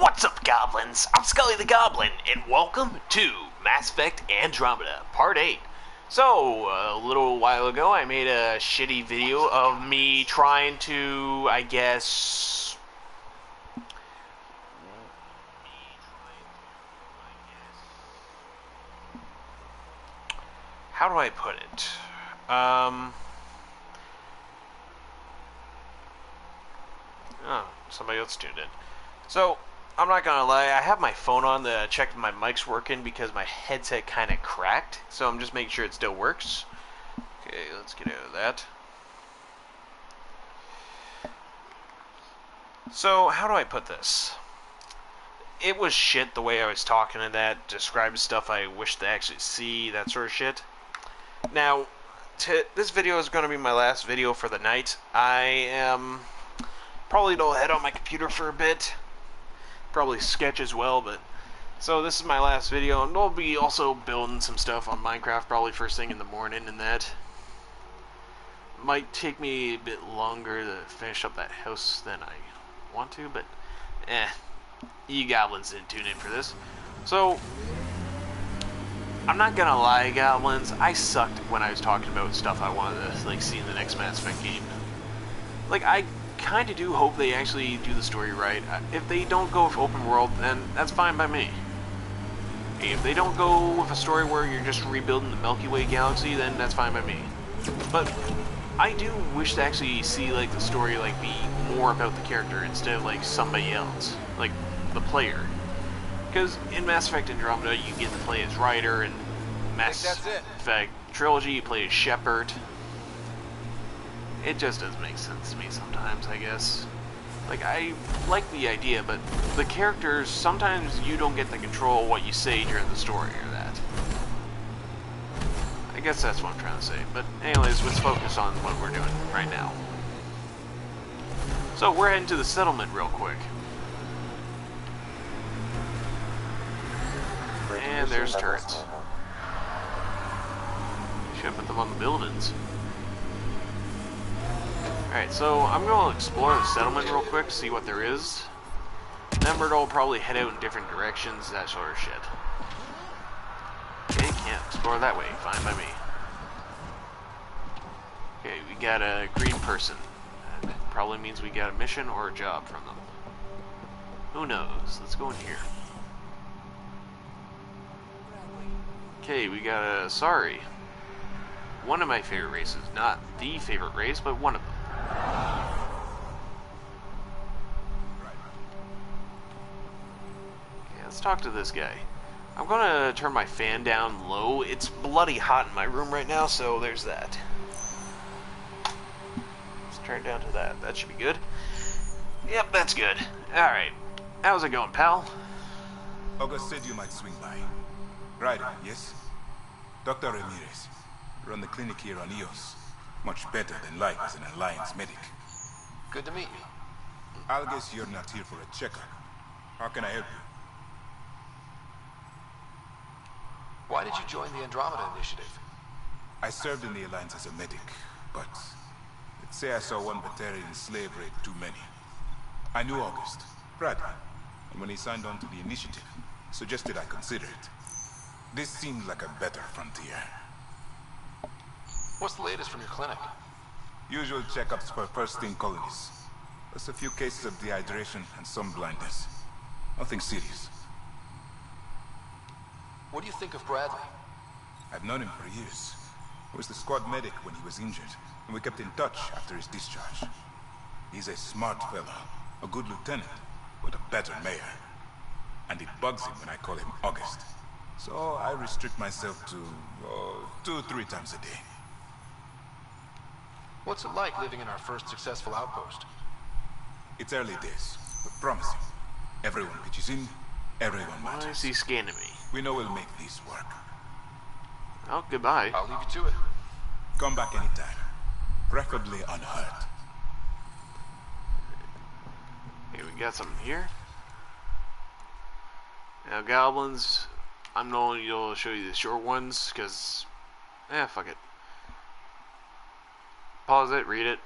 What's up, goblins? I'm Scully the Goblin, and welcome to Mass Effect Andromeda, Part 8. So, a little while ago, I made a shitty video of me trying to, I guess... How do I put it? Oh, somebody else tuned in. So, I'm not gonna lie, I have my phone on to check if my mic's working because my headset kind of cracked. So I'm just making sure it still works. Okay, let's get out of that. So, how do I put this? It was shit the way I was talking and that, described stuff I wish to actually see, that sort of shit. Now, this video is going to be my last video for the night. I am probably going to head on my computer for a bit. Probably sketch as well, but... So this is my last video, and we'll be also building some stuff on Minecraft probably first thing in the morning, and that might take me a bit longer to finish up that house than I want to, but you goblins didn't tune in for this. So, I'm not gonna lie, goblins, I sucked when I was talking about stuff I wanted to see in the next Mass Effect game. I kind of do hope they actually do the story right. If they don't go with open world, then that's fine by me. If they don't go with a story where you're just rebuilding the Milky Way galaxy, then that's fine by me. But I do wish to actually see the story be more about the character instead of somebody else, like the player. Because in Mass Effect Andromeda, you get to play as Ryder, and Mass Effect Trilogy, you play as Shepard. It just doesn't make sense to me sometimes, I guess. I like the idea, but the characters, sometimes you don't get to control what you say during the story or that. I guess that's what I'm trying to say. But anyways, let's focus on what we're doing right now. So, we're heading to the settlement real quick. And there's turrets. Should put them on the buildings. Alright, so I'm going to explore the settlement real quick, see what there is. Then we're going to probably head out in different directions, that sort of shit. Okay, can't explore that way, fine by me. Okay, we got a green person. That probably means we got a mission or a job from them. Who knows? Let's go in here. Okay, we got a Sorry. One of my favorite races. Not the favorite race, but one of them. Okay, let's talk to this guy. I'm gonna turn my fan down low. It's bloody hot in my room right now, so there's that. Let's turn it down to that. That should be good. Yep, that's good. Alright. How's it going, pal? August said you might swing by. Ryder, yes? Dr. Ramirez. Run the clinic here on EOS. Much better than life as an Alliance medic. Good to meet you. I'll guess you're not here for a checkup. How can I help you? Why did you join the Andromeda Initiative? I served in the Alliance as a medic, but let's say I saw one Batarian slave rape too many. I knew August, Bradley, and when he signed on to the initiative, suggested I consider it. This seemed like a better frontier. What's the latest from your clinic? Usual checkups for first-team colonies. Plus a few cases of dehydration and some blindness. Nothing serious. What do you think of Bradley? I've known him for years. He was the squad medic when he was injured, and we kept in touch after his discharge. He's a smart fellow, a good lieutenant, but a better mayor. And it bugs him when I call him August. So I restrict myself to 2-3 times a day. What's it like living in our first successful outpost? It's early days, but promising. Everyone pitches in, everyone matters. Why is he scanning me? We know we'll make this work. Oh, goodbye. I'll leave you to it. Come back anytime. Preferably unhurt. Okay, we got something here. Now, goblins, I'm only going to show you the short ones, because, fuck it. Pause it, read it.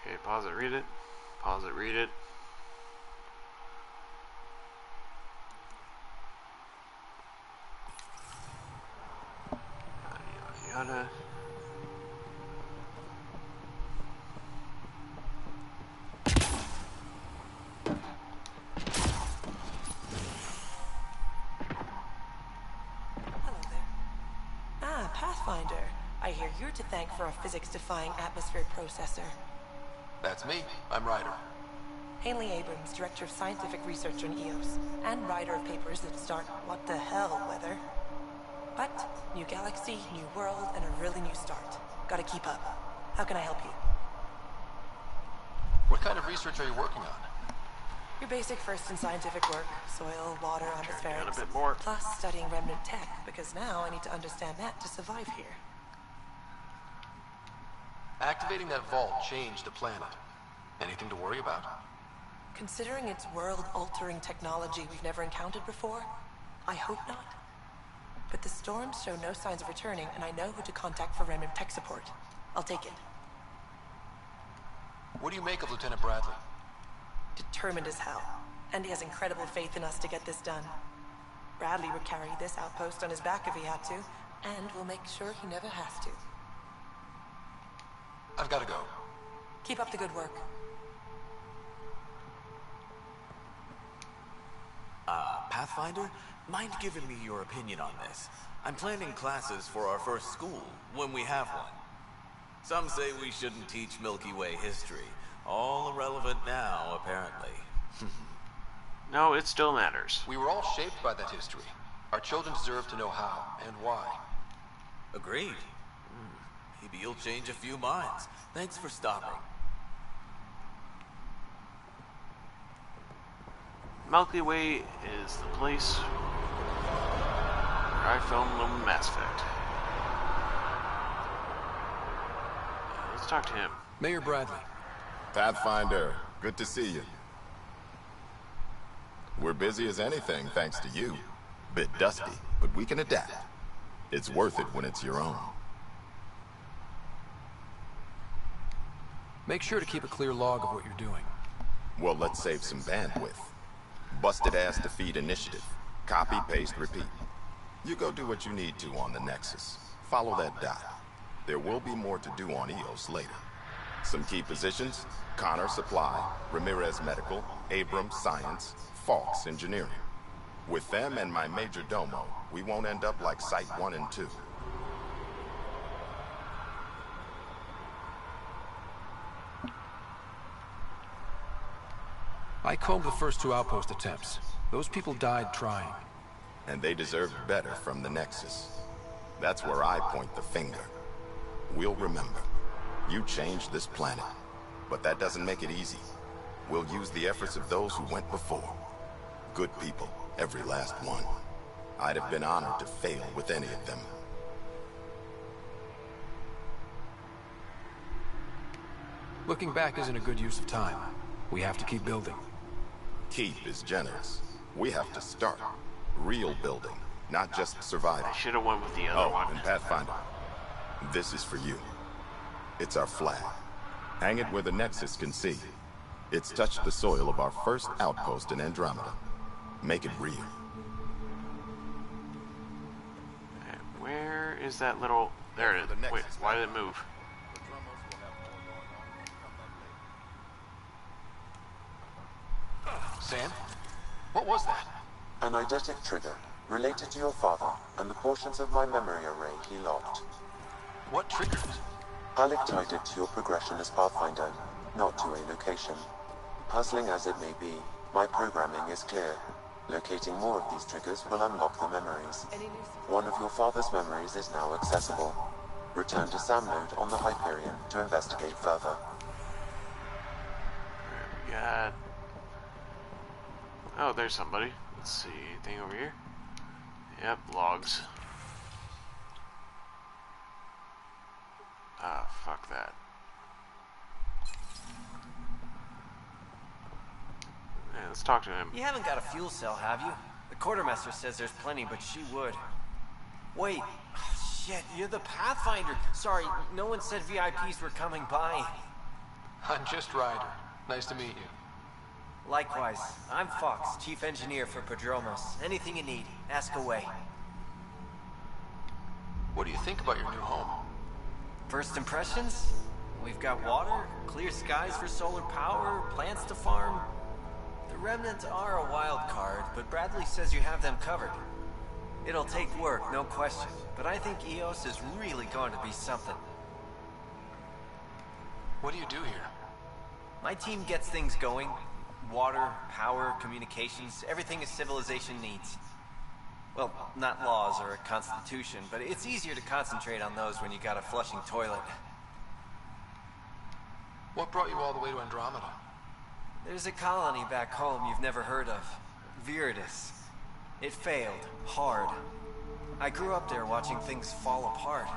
Okay, pause it, read it. Pause it, read it. gotta... Hello there. Ah, Pathfinder. I hear you're to thank for a physics-defying atmosphere processor. That's me. I'm Ryder. Haley Abrams, Director of Scientific Research on EOS, and writer of papers that start what the hell weather. But, new galaxy, new world, and a really new start. Gotta keep up. How can I help you? What kind of research are you working on? Your basic first in scientific work, soil, water, Down atmospherics, a bit more. plus studying remnant tech, because now I need to understand that to survive here. Activating that vault changed the planet. Anything to worry about? Considering it's world-altering technology we've never encountered before, I hope not. But the storms show no signs of returning, and I know who to contact for remnant tech support. I'll take it. What do you make of Lieutenant Bradley? Determined as hell. And he has incredible faith in us to get this done. Bradley would carry this outpost on his back if he had to, and we'll make sure he never has to. I've got to go. Keep up the good work. Pathfinder, mind giving me your opinion on this? I'm planning classes for our first school, when we have one. Some say we shouldn't teach Milky Way history. All irrelevant now, apparently. No, it still matters. We were all shaped by that history. Our children deserve to know how and why. Agreed. Maybe you'll change a few minds. Thanks for stopping. Milky Way is the place where I filmed the Mass Effect. Let's talk to him. Mayor Bradley. Pathfinder, good to see you. We're busy as anything thanks to you. Bit dusty, but we can adapt. It's worth it when it's your own. Make sure to keep a clear log of what you're doing. Well, let's save some bandwidth. Busted ass defeat initiative. Copy, paste, repeat. You go do what you need to on the Nexus. Follow that dot. There will be more to do on EOS later. Some key positions: Connor Supply, Ramirez Medical, Abrams Science, Falks Engineering. With them and my Major Domo, we won't end up like Site 1 and 2. I combed the first 2 outpost attempts. Those people died trying. And they deserved better from the Nexus. That's where I point the finger. We'll remember. You changed this planet. But that doesn't make it easy. We'll use the efforts of those who went before. Good people, every last one. I'd have been honored to fail with any of them. Looking back isn't a good use of time. We have to keep building. Keep is generous. We have to start. Real building, not just surviving. I should have went with the other one. And Pathfinder, this is for you. It's our flag. Hang it where the Nexus can see. It's touched the soil of our first outpost in Andromeda. Make it real. Where is that little... There it is. Wait, why did it move? Sam? What was that? An eidetic trigger, related to your father, and the portions of my memory array he locked. What triggered it? I'll tie it to your progression as Pathfinder, not to a location. Puzzling as it may be, my programming is clear. Locating more of these triggers will unlock the memories. One of your father's memories is now accessible. Return to Sam Node on the Hyperion to investigate further. We got... Oh, there's somebody. Let's see, anything over here? Yep, logs. Ah, fuck that. Yeah, let's talk to him. You haven't got a fuel cell, have you? The quartermaster says there's plenty, but she would. Wait. Shit, you're the Pathfinder. Sorry, no one said VIPs were coming by. I'm just Ryder. Nice to meet you. Likewise, I'm Fox, Chief Engineer for Padromos. Anything you need, ask away. What do you think about your new home? First impressions? We've got water, clear skies for solar power, plants to farm. The remnants are a wild card, but Bradley says you have them covered. It'll take work, no question, but I think EOS is really going to be something. What do you do here? My team gets things going. Water, power, communications, everything a civilization needs. Well, not laws or a constitution, but it's easier to concentrate on those when you got a flushing toilet. What brought you all the way to Andromeda? There's a colony back home you've never heard of. Viridis. It failed. Hard. I grew up there watching things fall apart.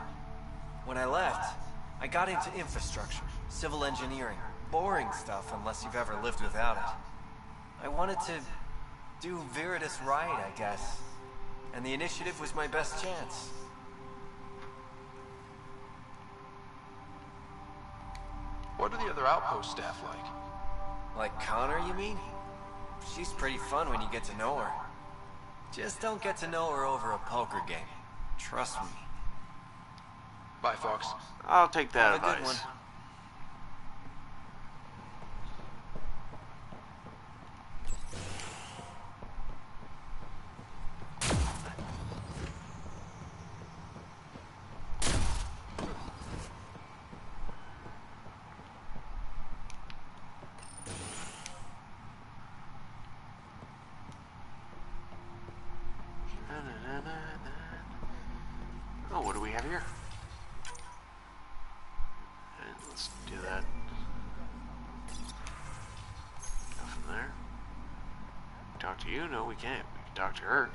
When I left, I got into infrastructure, civil engineering. Boring stuff unless you've ever lived without it. I wanted to do Viridis right, I guess. And the initiative was my best chance. What are the other outpost staff like? Like Connor, you mean? She's pretty fun when you get to know her. Just don't get to know her over a poker game. Trust me. Bye, Fox. I'll take that Have a good advice. one. Oh, what do we have here? Okay, let's do that. Nothing there. Talk to you? No, we can't. We can talk to her.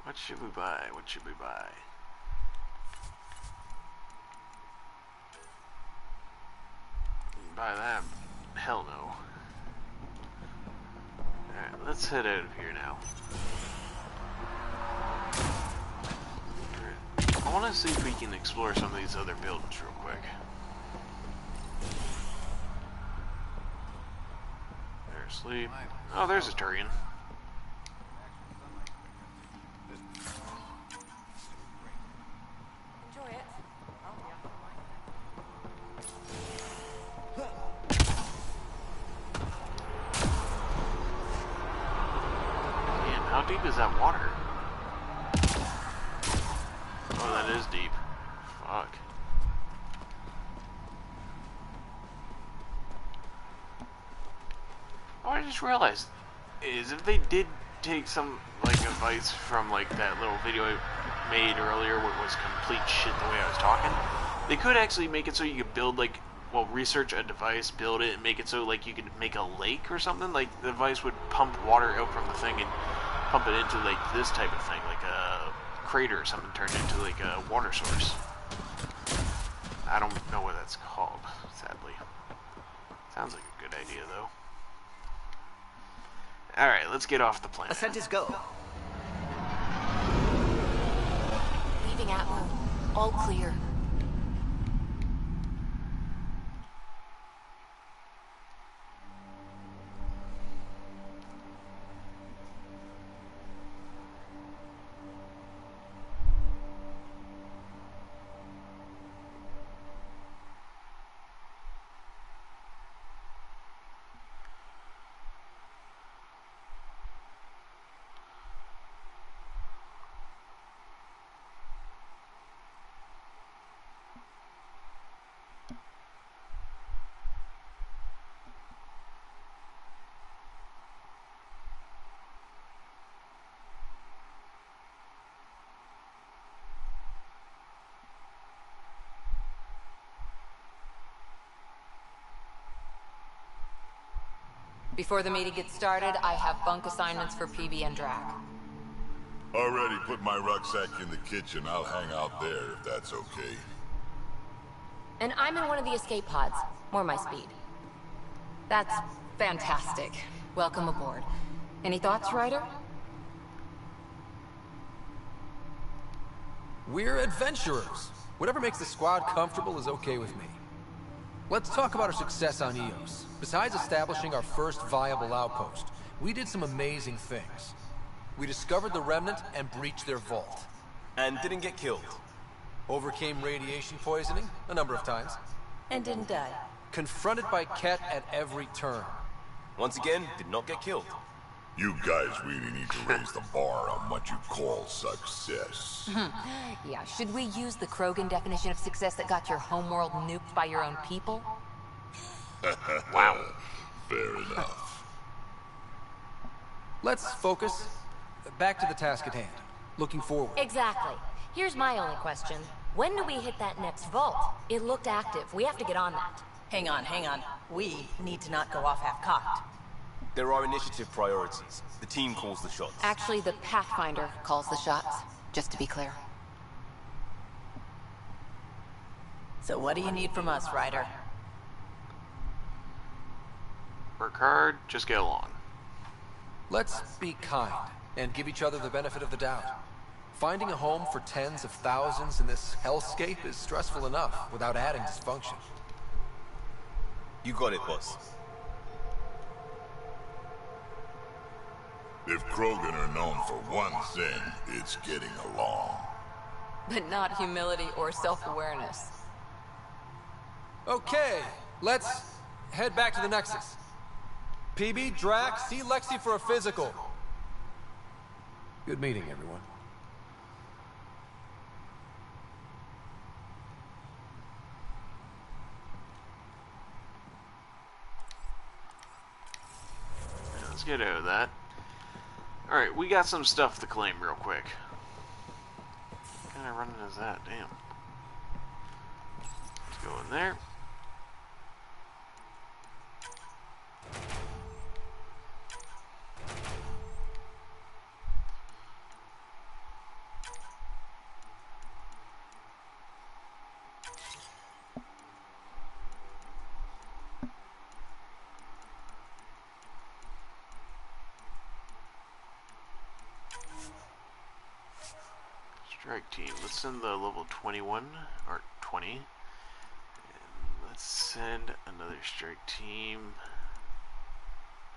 What should we buy? What should we buy? Buy that? Hell no. Alright, let's head out of here now. Alright. I want to see if we can explore some of these other buildings real quick. There's sleep. Oh, there's a Turian. Enjoy it. Man, how deep is that water? Oh, that is deep. Fuck. Oh, I just realized is if they did take some like advice from like that little video I made earlier where it was complete shit the way I was talking, they could actually make it so you could build like, well, research a device, build it, and make it so like you could make a lake or something. Like the device would pump water out from the thing and pump it into like this type of thing, like a crater or something turned into like a water source. I don't know what that's called, sadly. Sounds like a good idea though. Alright, let's get off the planet. Ascent is go. Leaving Atmo. All clear. Before the meeting gets started, I have bunk assignments for PB and Drac. Already put my rucksack in the kitchen. I'll hang out there if that's okay. And I'm in one of the escape pods. More my speed. That's fantastic. Welcome aboard. Any thoughts, Ryder? We're adventurers. Whatever makes the squad comfortable is okay with me. Let's talk about our success on EOS. Besides establishing our first viable outpost, we did some amazing things. We discovered the remnant and breached their vault. And didn't get killed. Overcame radiation poisoning a number of times. And didn't die. Confronted by Ket at every turn. Once again, did not get killed. You guys really need to raise the bar on what you call success. Yeah, should we use the Krogan definition of success that got your homeworld nuked by your own people? Wow. Fair enough. Let's focus. Back to the task at hand. Looking forward. Exactly. Here's my only question. When do we hit that next vault? It looked active. We have to get on that. Hang on. We need to not go off half-cocked. There are initiative priorities. The team calls the shots. Actually, the Pathfinder calls the shots, just to be clear. So what do you need from us, Ryder? Work hard, just get along. Let's be kind and give each other the benefit of the doubt. Finding a home for tens of thousands in this hellscape is stressful enough without adding dysfunction. You got it, boss. If Krogan are known for one thing, it's getting along. But not humility or self-awareness. Okay, let's head back to the Nexus. PB, Drax, see Lexi for a physical. Good meeting, everyone. Let's get out of that. Alright, we got some stuff to claim real quick. What kind of running is that? Damn. Let's go in there. Strike team. Let's send the level 21 or 20. And let's send another strike team.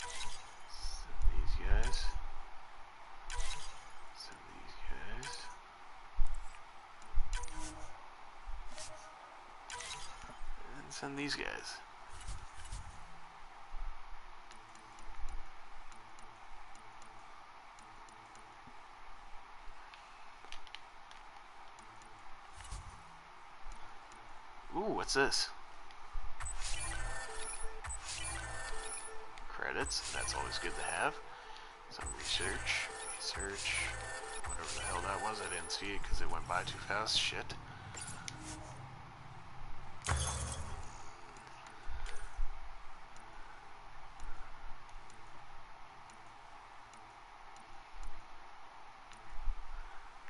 Send these guys. Send these guys. And send these guys. Ooh, what's this? Credits, that's always good to have. Some research, whatever the hell that was, I didn't see it because it went by too fast, shit.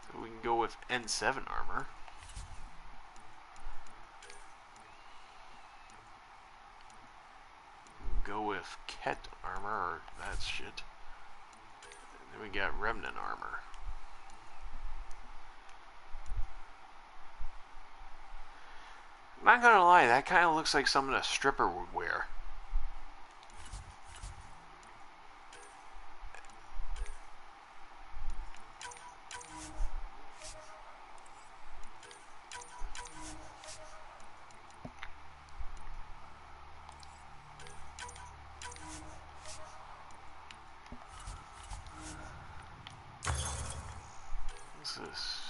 So we can go with N7 armor. Go with Ket armor, or that shit. And then we got Remnant armor. Not gonna lie, that kind of looks like something a stripper would wear. What's this?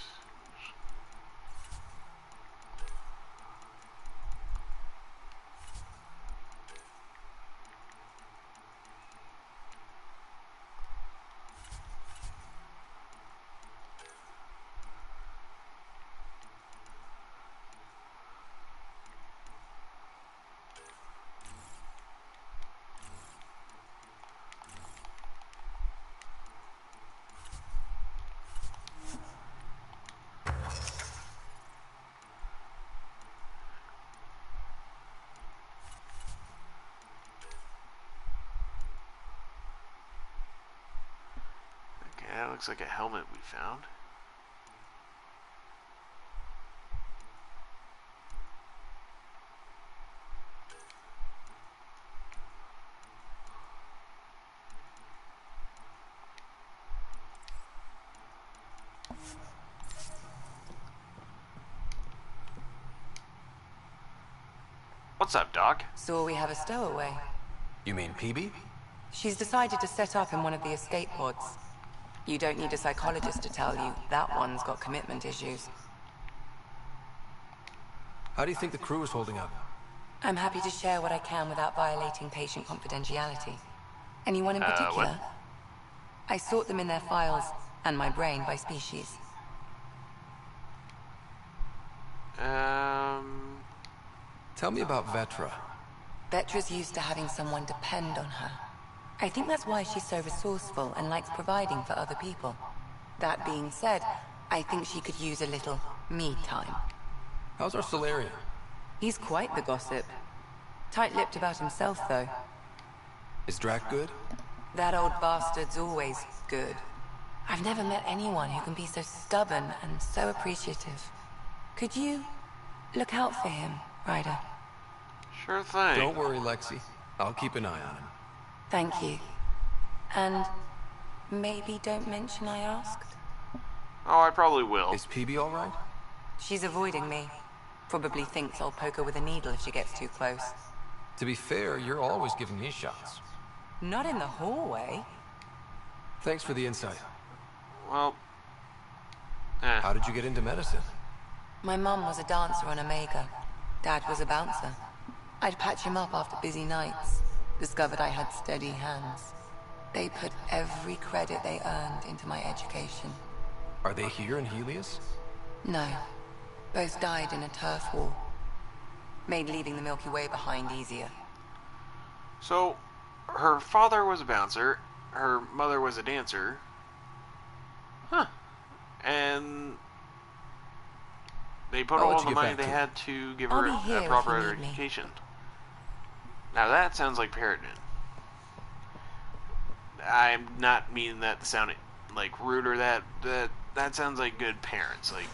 Okay, that looks like a helmet we found. What's up, Doc? So we have a stowaway. You mean PB? She's decided to set up in one of the escape pods. You don't need a psychologist to tell you that one's got commitment issues. How do you think the crew is holding up? I'm happy to share what I can without violating patient confidentiality. Anyone in particular? What? I sort them in their files, and my brain by species. Tell me about Vetra. Vetra's used to having someone depend on her. I think that's why she's so resourceful and likes providing for other people. That being said, I think she could use a little me time. How's our Solarian? He's quite the gossip. Tight-lipped about himself, though. Is Drac good? That old bastard's always good. I've never met anyone who can be so stubborn and so appreciative. Could you look out for him, Ryder? Sure thing. Don't worry, Lexi. I'll keep an eye on him. Thank you. And maybe don't mention I asked? Oh, I probably will. Is PB all right? She's avoiding me. Probably thinks I'll poke her with a needle if she gets too close. To be fair, you're always giving me shots. Not in the hallway. Thanks for the insight. Well, How did you get into medicine? My mum was a dancer on Omega. Dad was a bouncer. I'd patch him up after busy nights. Discovered I had steady hands. They put every credit they earned into my education. Are they here in Helios? No. Both died in a turf war. Made leaving the Milky Way behind easier. So, her father was a bouncer, her mother was a dancer. Huh. And they put I'll let all you the get money back they to it. had to give I'll her be here a if proper you need me. education. Now that sounds like parenting. I'm not meaning that to sound like rude or that sounds like good parents. Like,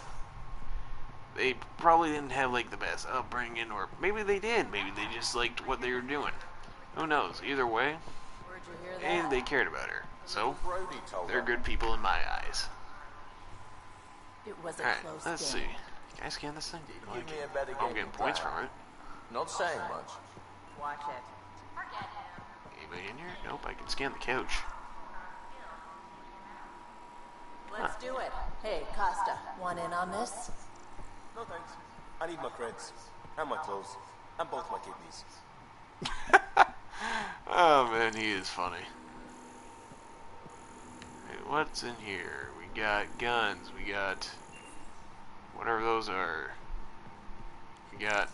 they probably didn't have like the best upbringing, or maybe they did. Maybe they just liked what they were doing. Who knows? Either way, and they cared about her. So they're good people in my eyes. It was a Alright, close let's game. see. Can I scan this thing? Give me a better I'm game getting than points that. from it. Not saying much. Watch it. Anybody in here? Nope, I can scan the couch. Let's do it. Hey, Costa, want in on this? No thanks. I need my creds. And my clothes. And both my kidneys. Oh man, he is funny. Hey, what's in here? We got guns, we got whatever those are. We got,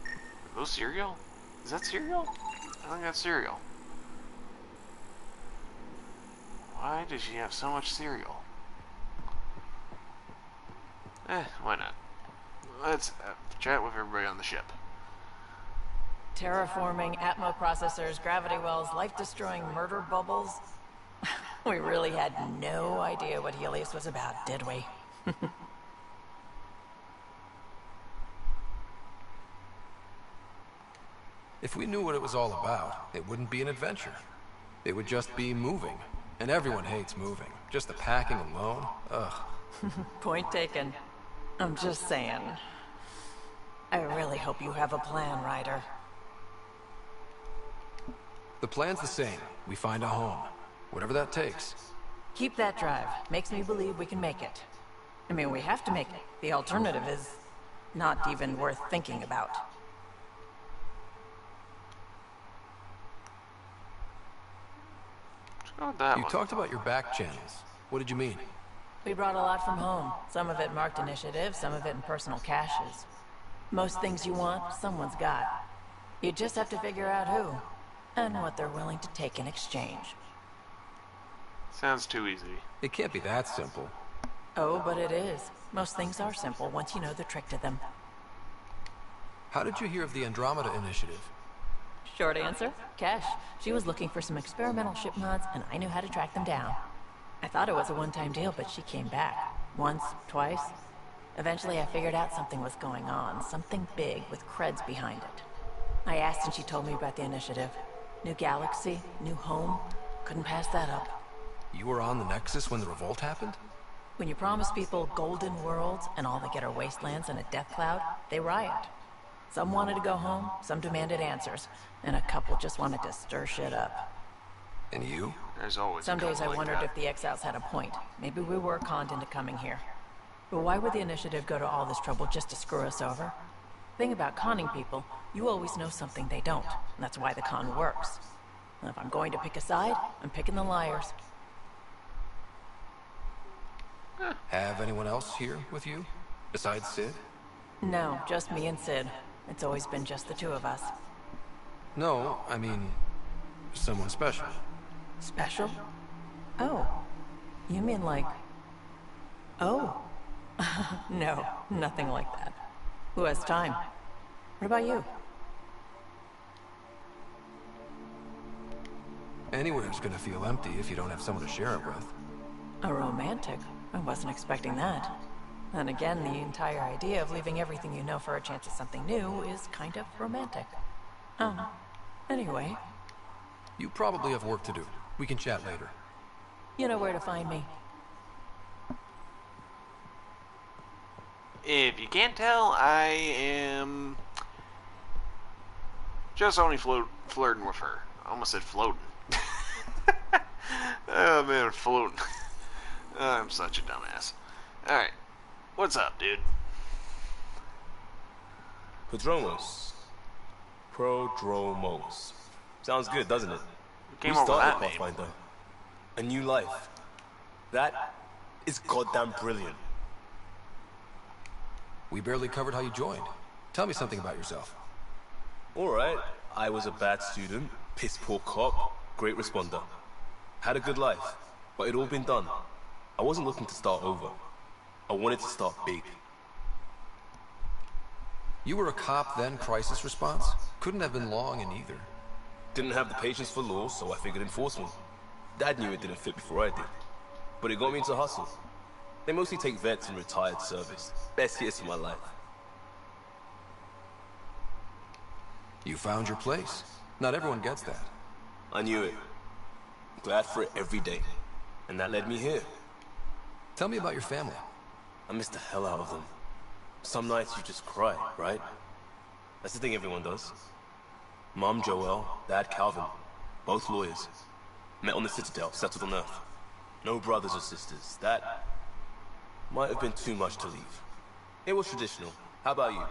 are those cereal? Is that cereal? I think that's cereal. Why does she have so much cereal? Why not? Let's chat with everybody on the ship. Terraforming, Atmo processors, gravity wells, life-destroying murder bubbles. We really had no idea what Helios was about, did we? If we knew what it was all about, it wouldn't be an adventure. It would just be moving. And everyone hates moving. Just the packing alone, ugh. Point taken. I'm just saying. I really hope you have a plan, Ryder. The plan's the same. We find a home. Whatever that takes. Keep that drive. Makes me believe we can make it. I mean, we have to make it. The alternative is not even worth thinking about. Let's go with that You one. talked about your back channels. What did you mean? We brought a lot from home. Some of it marked initiative, some of it in personal caches. Most things you want, someone's got. You just have to figure out who, and what they're willing to take in exchange. Sounds too easy. It can't be that simple. Oh, but it is. Most things are simple once you know the trick to them. How did you hear of the Andromeda initiative? Short answer, Cash. She was looking for some experimental ship mods, and I knew how to track them down. I thought it was a one-time deal, but she came back. Once, twice. Eventually I figured out something was going on, something big with creds behind it. I asked and she told me about the initiative. New galaxy, new home. Couldn't pass that up. You were on the Nexus when the revolt happened? When you promise people golden worlds and all they get are wastelands and a death cloud, they riot. Some wanted to go home, some demanded answers, and a couple just wanted to stir shit up. And you? There's always Some a couple days I like wondered that. if the exiles had a point. Maybe we were conned into coming here. But why would the Initiative go to all this trouble just to screw us over? Thing about conning people, you always know something they don't. And that's why the con works. And if I'm going to pick a side, I'm picking the liars. Have anyone else here with you? Besides Sid? No, just me and Sid. It's always been just the two of us. No, I mean, someone special. Special? Oh. You mean like... Oh. No, nothing like that. Who has time? What about you? Anywhere's gonna feel empty if you don't have someone to share it with. A romantic? I wasn't expecting that. And again, the entire idea of leaving everything you know for a chance at something new is kind of romantic. Anyway. You probably have work to do. We can chat later. You know where to find me. If you can't tell, I am just only flirting with her. I almost said floating. Oh man, floating. I'm such a dumbass. Alright. What's up, dude? Prodromos. Sounds good, doesn't it? Came We up with started that name. Pathfinder. A new life. That is goddamn brilliant. We barely covered how you joined. Tell me something about yourself. Alright, I was a bad student, piss poor cop, great responder. Had a good life, but it'd all been done. I wasn't looking to start over. I wanted to start big. You were a cop, then crisis response? Couldn't have been long in either. Didn't have the patience for law, so I figured enforcement. Dad knew it didn't fit before I did. But it got me into hustle. They mostly take vets and retired service. Best years of my life. You found your place. Not everyone gets that. I knew it. Glad for it every day. And that led me here. Tell me about your family. I miss the hell out of them. Some nights you just cry, right? That's the thing everyone does. Mom Joelle, Dad Calvin. Both lawyers. Met on the Citadel, settled on Earth. No brothers or sisters. That might have been too much to leave. It was traditional. How about you?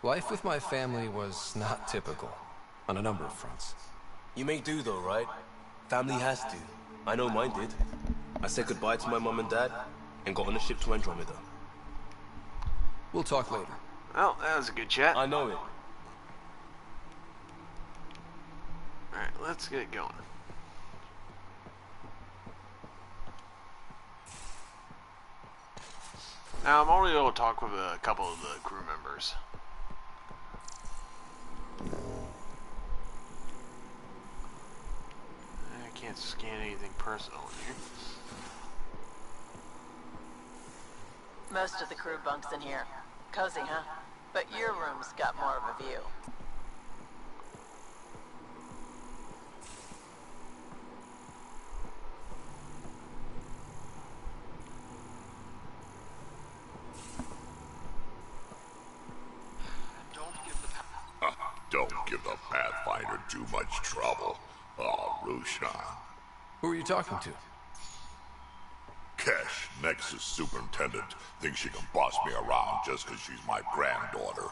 Life with my family was not typical, on a number of fronts. You may do though, right? Family has to. I know mine did. I said goodbye to my mom and dad, and got on a ship to Andromeda. We'll talk later. Well, that was a good chat. I know it. Alright, let's get going. Now, I'm only able to talk with a couple of the crew members. I can't scan anything personal in here. Most of the crew bunks in here. Cozy, huh? But your room's got more of a view. Don't give the Pathfinder too much trouble. Oh, Rushan. Who are you talking to? Kesh, Nexus Superintendent, thinks she can boss me around just because she's my granddaughter.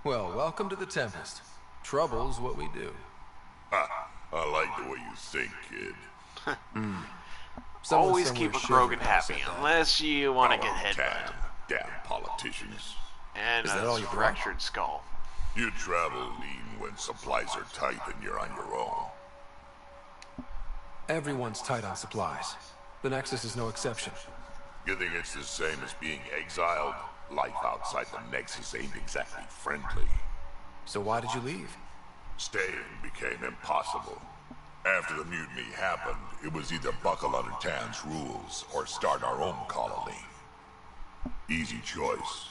Well, welcome to the Tempest. Trouble's what we do. Ha! I like the way you think, kid. Someone Always somewhere keep a should Krogan have happy, said that. unless you want to Oh, get headbutted. damn politicians. And Is that a all you brought? fractured skull. You travel lean when supplies are tight and you're on your own. Everyone's tight on supplies. The Nexus is no exception. You think it's the same as being exiled? Life outside the Nexus ain't exactly friendly. So why did you leave? Staying became impossible. After the mutiny happened, it was either buckle under Tan's rules or start our own colony. Easy choice.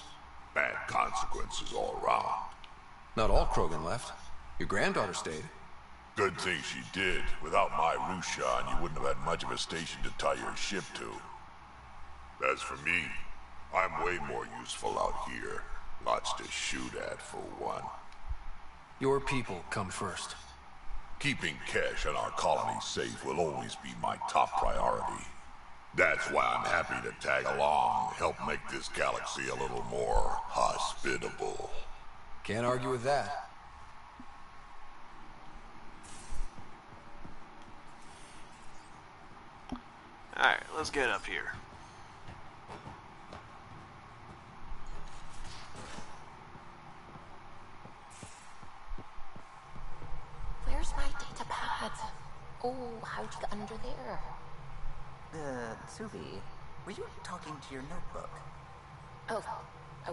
Bad consequences all around. Not all Krogan left. Your granddaughter stayed. Good thing she did. Without my Rushan, you wouldn't have had much of a station to tie your ship to. As for me, I'm way more useful out here. Lots to shoot at, for one. Your people come first. Keeping Kesh and our colony safe will always be my top priority. That's why I'm happy to tag along, help make this galaxy a little more hospitable. Can't argue with that. Alright, let's get up here. Where's my data pad? Oh, how'd you get under there? Suvi, were you talking to your notebook? Oh, I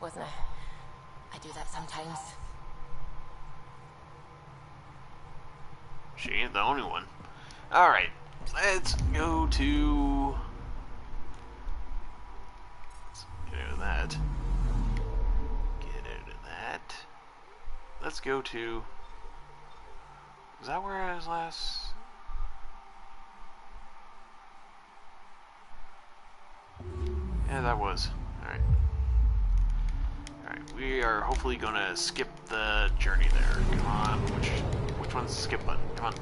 wasn't I? I do that sometimes. She ain't the only one. Alright, let's go to... Let's get out of that. Get out of that. Let's go to... Is that where I was last? Yeah, that was. Alright. Alright, we are hopefully gonna skip the journey there. Come on, which one's the skip button? Come on.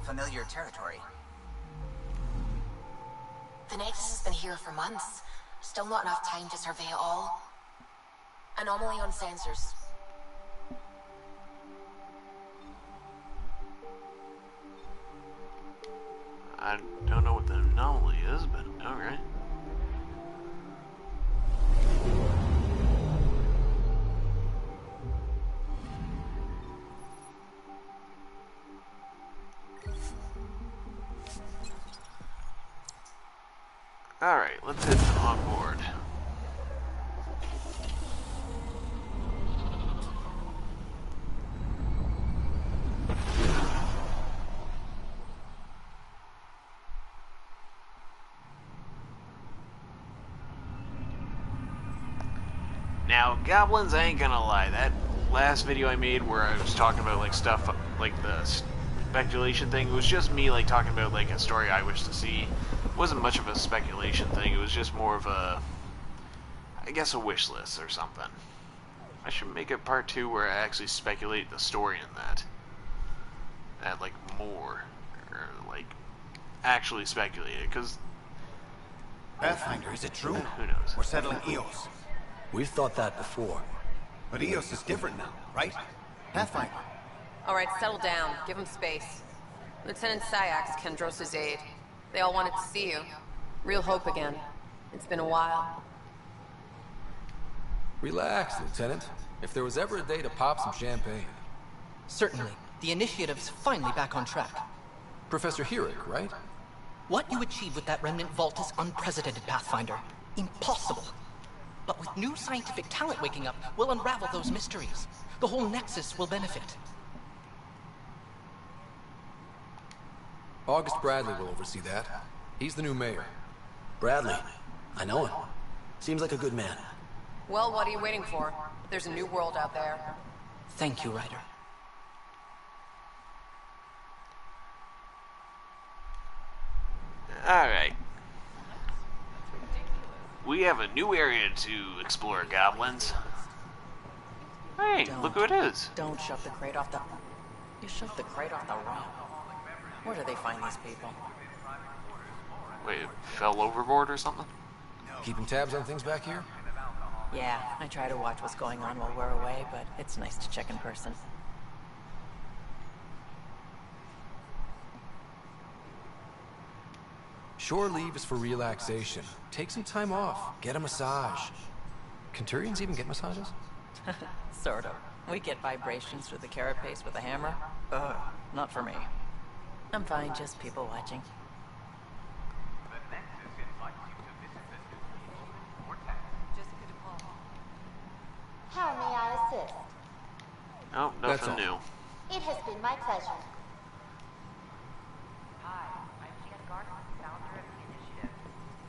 Familiar territory. The Nexus has been here for months. Still not enough time to survey it all. Anomaly on sensors. I don't know what the anomaly is, but alright. Alright, let's hit on board. Now, goblins, I ain't gonna lie, that last video I made where I was talking about like stuff like the speculation thing, it was just me like talking about like a story I wish to see. It wasn't much of a speculation thing, it was just more of a, I guess, a wish list or something. I should make a part 2 where I actually speculate the story in that. Add like more, or like actually speculate it, because Pathfinder, is it true? Who knows? We're settling Eos. We've thought that before. But Eos is different now, right? Pathfinder. All right, settle down. Give him space. Lieutenant Syax, Kendros' aide. They all wanted to see you. Real hope again. It's been a while. Relax, Lieutenant. If there was ever a day to pop some champagne. Certainly. The initiative's finally back on track. Professor Herrick, right? What you achieved with that remnant vault is unprecedented, Pathfinder. Impossible. But with new scientific talent waking up, we'll unravel those mysteries. The whole Nexus will benefit. August Bradley will oversee that. He's the new mayor. Bradley. I know him. Seems like a good man. Well, what are you waiting for? There's a new world out there. Thank you, Ryder. Alright. We have a new area to explore, goblins. Hey, look who it is. Don't shove the crate off the... You shoved the crate off the rock. Where do they find these people? Wait, it fell overboard or something? Keeping tabs on things back here? Yeah, I try to watch what's going on while we're away, but it's nice to check in person. Shore leave is for relaxation. Take some time off. Get a massage. Centurions even get massages? Sort of. We get vibrations through the carapace with a hammer. Ugh, not for me. I'm fine, just people watching. assist. Oh, That's nothing all. new. It has been my pleasure.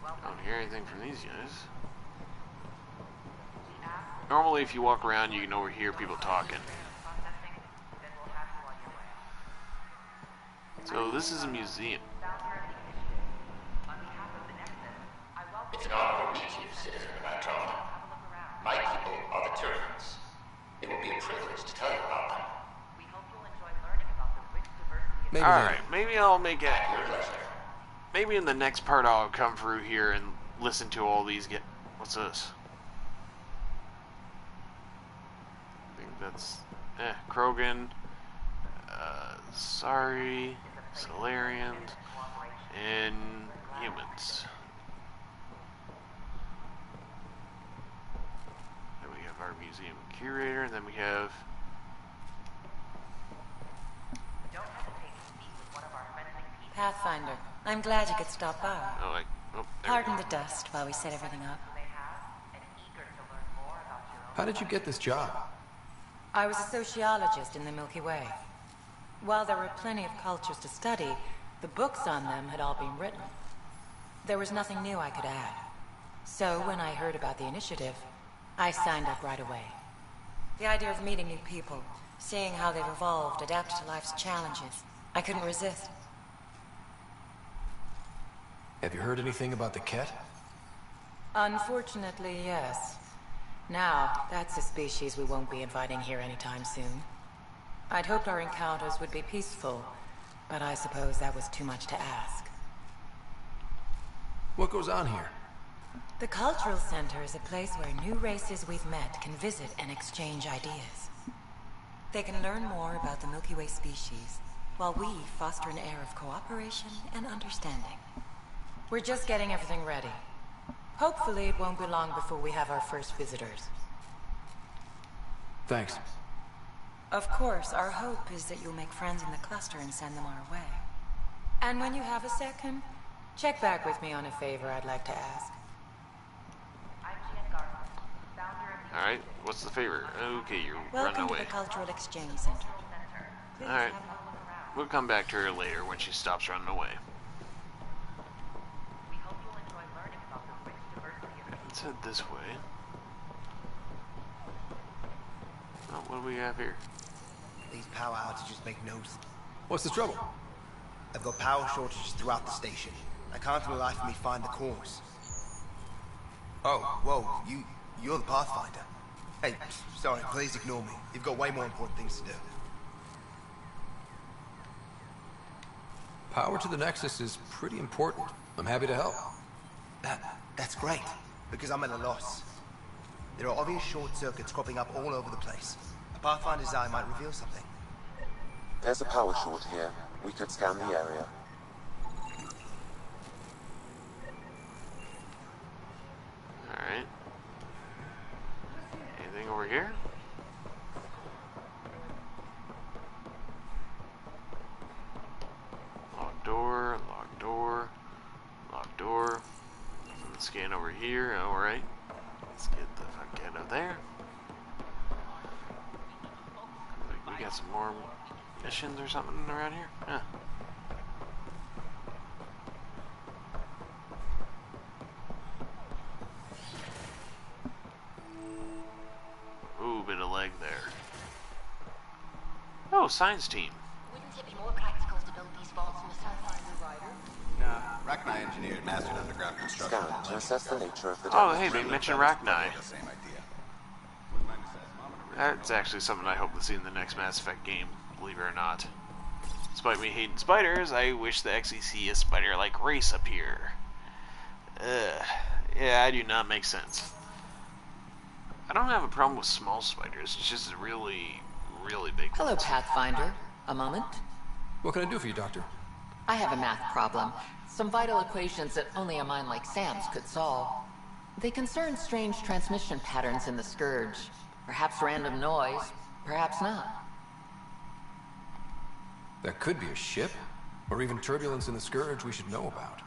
I don't hear anything from these guys. Normally, if you walk around, you can overhear people talking. So this is a museum. It's an honor to meet you, citizen of Andromeda. My people are the Turians. It will be a privilege to tell you about them. Maybe Alright, maybe I'll make it. Maybe in the next part I'll come through here and listen to all these get. What's this? I think that's. Krogan. Sorry. Solarian. And humans. Then we have our museum curator, and then we have. Pathfinder, I'm glad you could stop by. Oh, Pardon the dust while we set everything up. How did you get this job? I was a sociologist in the Milky Way. While there were plenty of cultures to study, the books on them had all been written. There was nothing new I could add. So when I heard about the initiative, I signed up right away. The idea of meeting new people, seeing how they've evolved, adapted to life's challenges, I couldn't resist. Have you heard anything about the Ket? Unfortunately, yes. Now, that's a species we won't be inviting here anytime soon. I'd hoped our encounters would be peaceful, but I suppose that was too much to ask. What goes on here? The Cultural Center is a place where new races we've met can visit and exchange ideas. They can learn more about the Milky Way species, while we foster an air of cooperation and understanding. We're just getting everything ready. Hopefully it won't be long before we have our first visitors. Thanks. Of course, our hope is that you'll make friends in the cluster and send them our way. And when you have a second, check back with me on a favor I'd like to ask. Alright, what's the favor? Okay, you're Welcome running to away. the Cultural Exchange Center. Alright. We'll come back to her later when she stops running away. Let's head this way. Oh, what do we have here? These power outages make no sense. What's the trouble? I've got power shortages throughout the station. I can't for the life of me find the cause. Oh, whoa, you're the Pathfinder. Hey, sorry, please ignore me. You've got way more important things to do. Power to the Nexus is pretty important. I'm happy to help. That's great, because I'm at a loss. There are obvious short circuits cropping up all over the place. A Pathfinder's eye might reveal something. There's a power short here. We could scan the area. Alright. Anything over here? Locked door, locked door, locked door. Let's scan over here. Alright. Let's get the fuck out of there. We got some more missions or something around here? Huh. Ooh, bit of leg there. Oh, science team. Wouldn't it be more practical to build these vaults in the surface? Nah, Rachni engineered mastered underground construction. Scan to assess the nature of the Oh, damage. hey, they mentioned Rachni. Same idea. That's actually something I hope to see in the next Mass Effect game, believe it or not. Despite me hating spiders, I wish to actually see a spider-like race appear. Yeah, I do not make sense. I don't have a problem with small spiders, it's just really, really big Hello, ones. Pathfinder. A moment. What can I do for you, Doctor? I have a math problem. Some vital equations that only a mind like Sam's could solve. They concern strange transmission patterns in the Scourge. Perhaps random noise, perhaps not. That could be a ship, or even turbulence in the Scourge we should know about.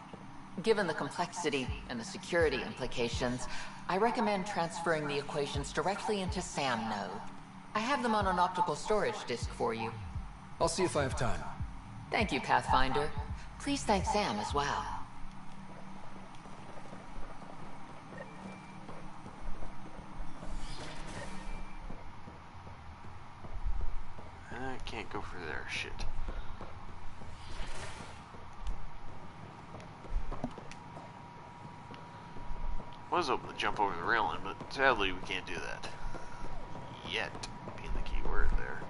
Given the complexity and the security implications, I recommend transferring the equations directly into SAM node. I have them on an optical storage disk for you. I'll see if I have time. Thank you, Pathfinder. Please thank Sam as well. I can't go through there. Shit. Was hoping to jump over the railing, but sadly we can't do that. Yet, being the key word there.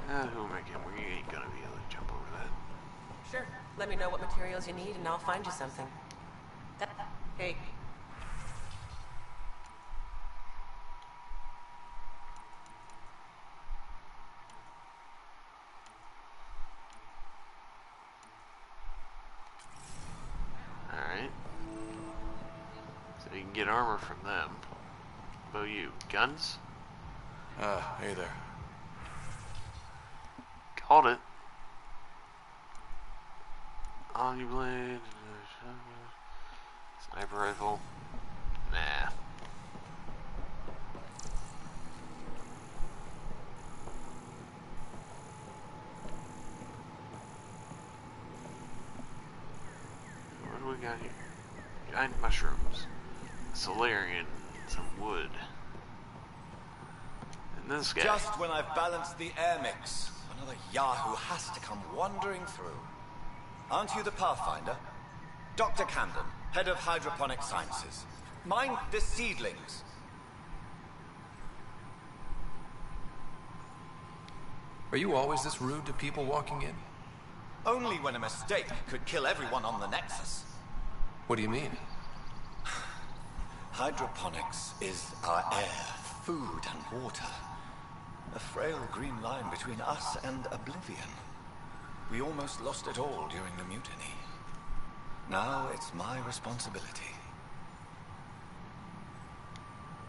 Who am I kidding? We ain't gonna be able to jump over that. Sure. Let me know what materials you need and I'll find you something. Hey. Alright. So you can get armor from them. What about you? Guns? Hey there. Called it. Omniblade. Sniper rifle. Nah. What do we got here? Giant mushrooms. Solarian. Some wood. And this guy. Just when I've balanced the air mix, another Yahoo has to come wandering through. Aren't you the Pathfinder? Dr. Camden, head of hydroponic sciences. Mind the seedlings. Are you always this rude to people walking in? Only when a mistake could kill everyone on the Nexus. What do you mean? Hydroponics is our air, food, and water. A frail green line between us and oblivion. We almost lost it all during the mutiny. Now it's my responsibility.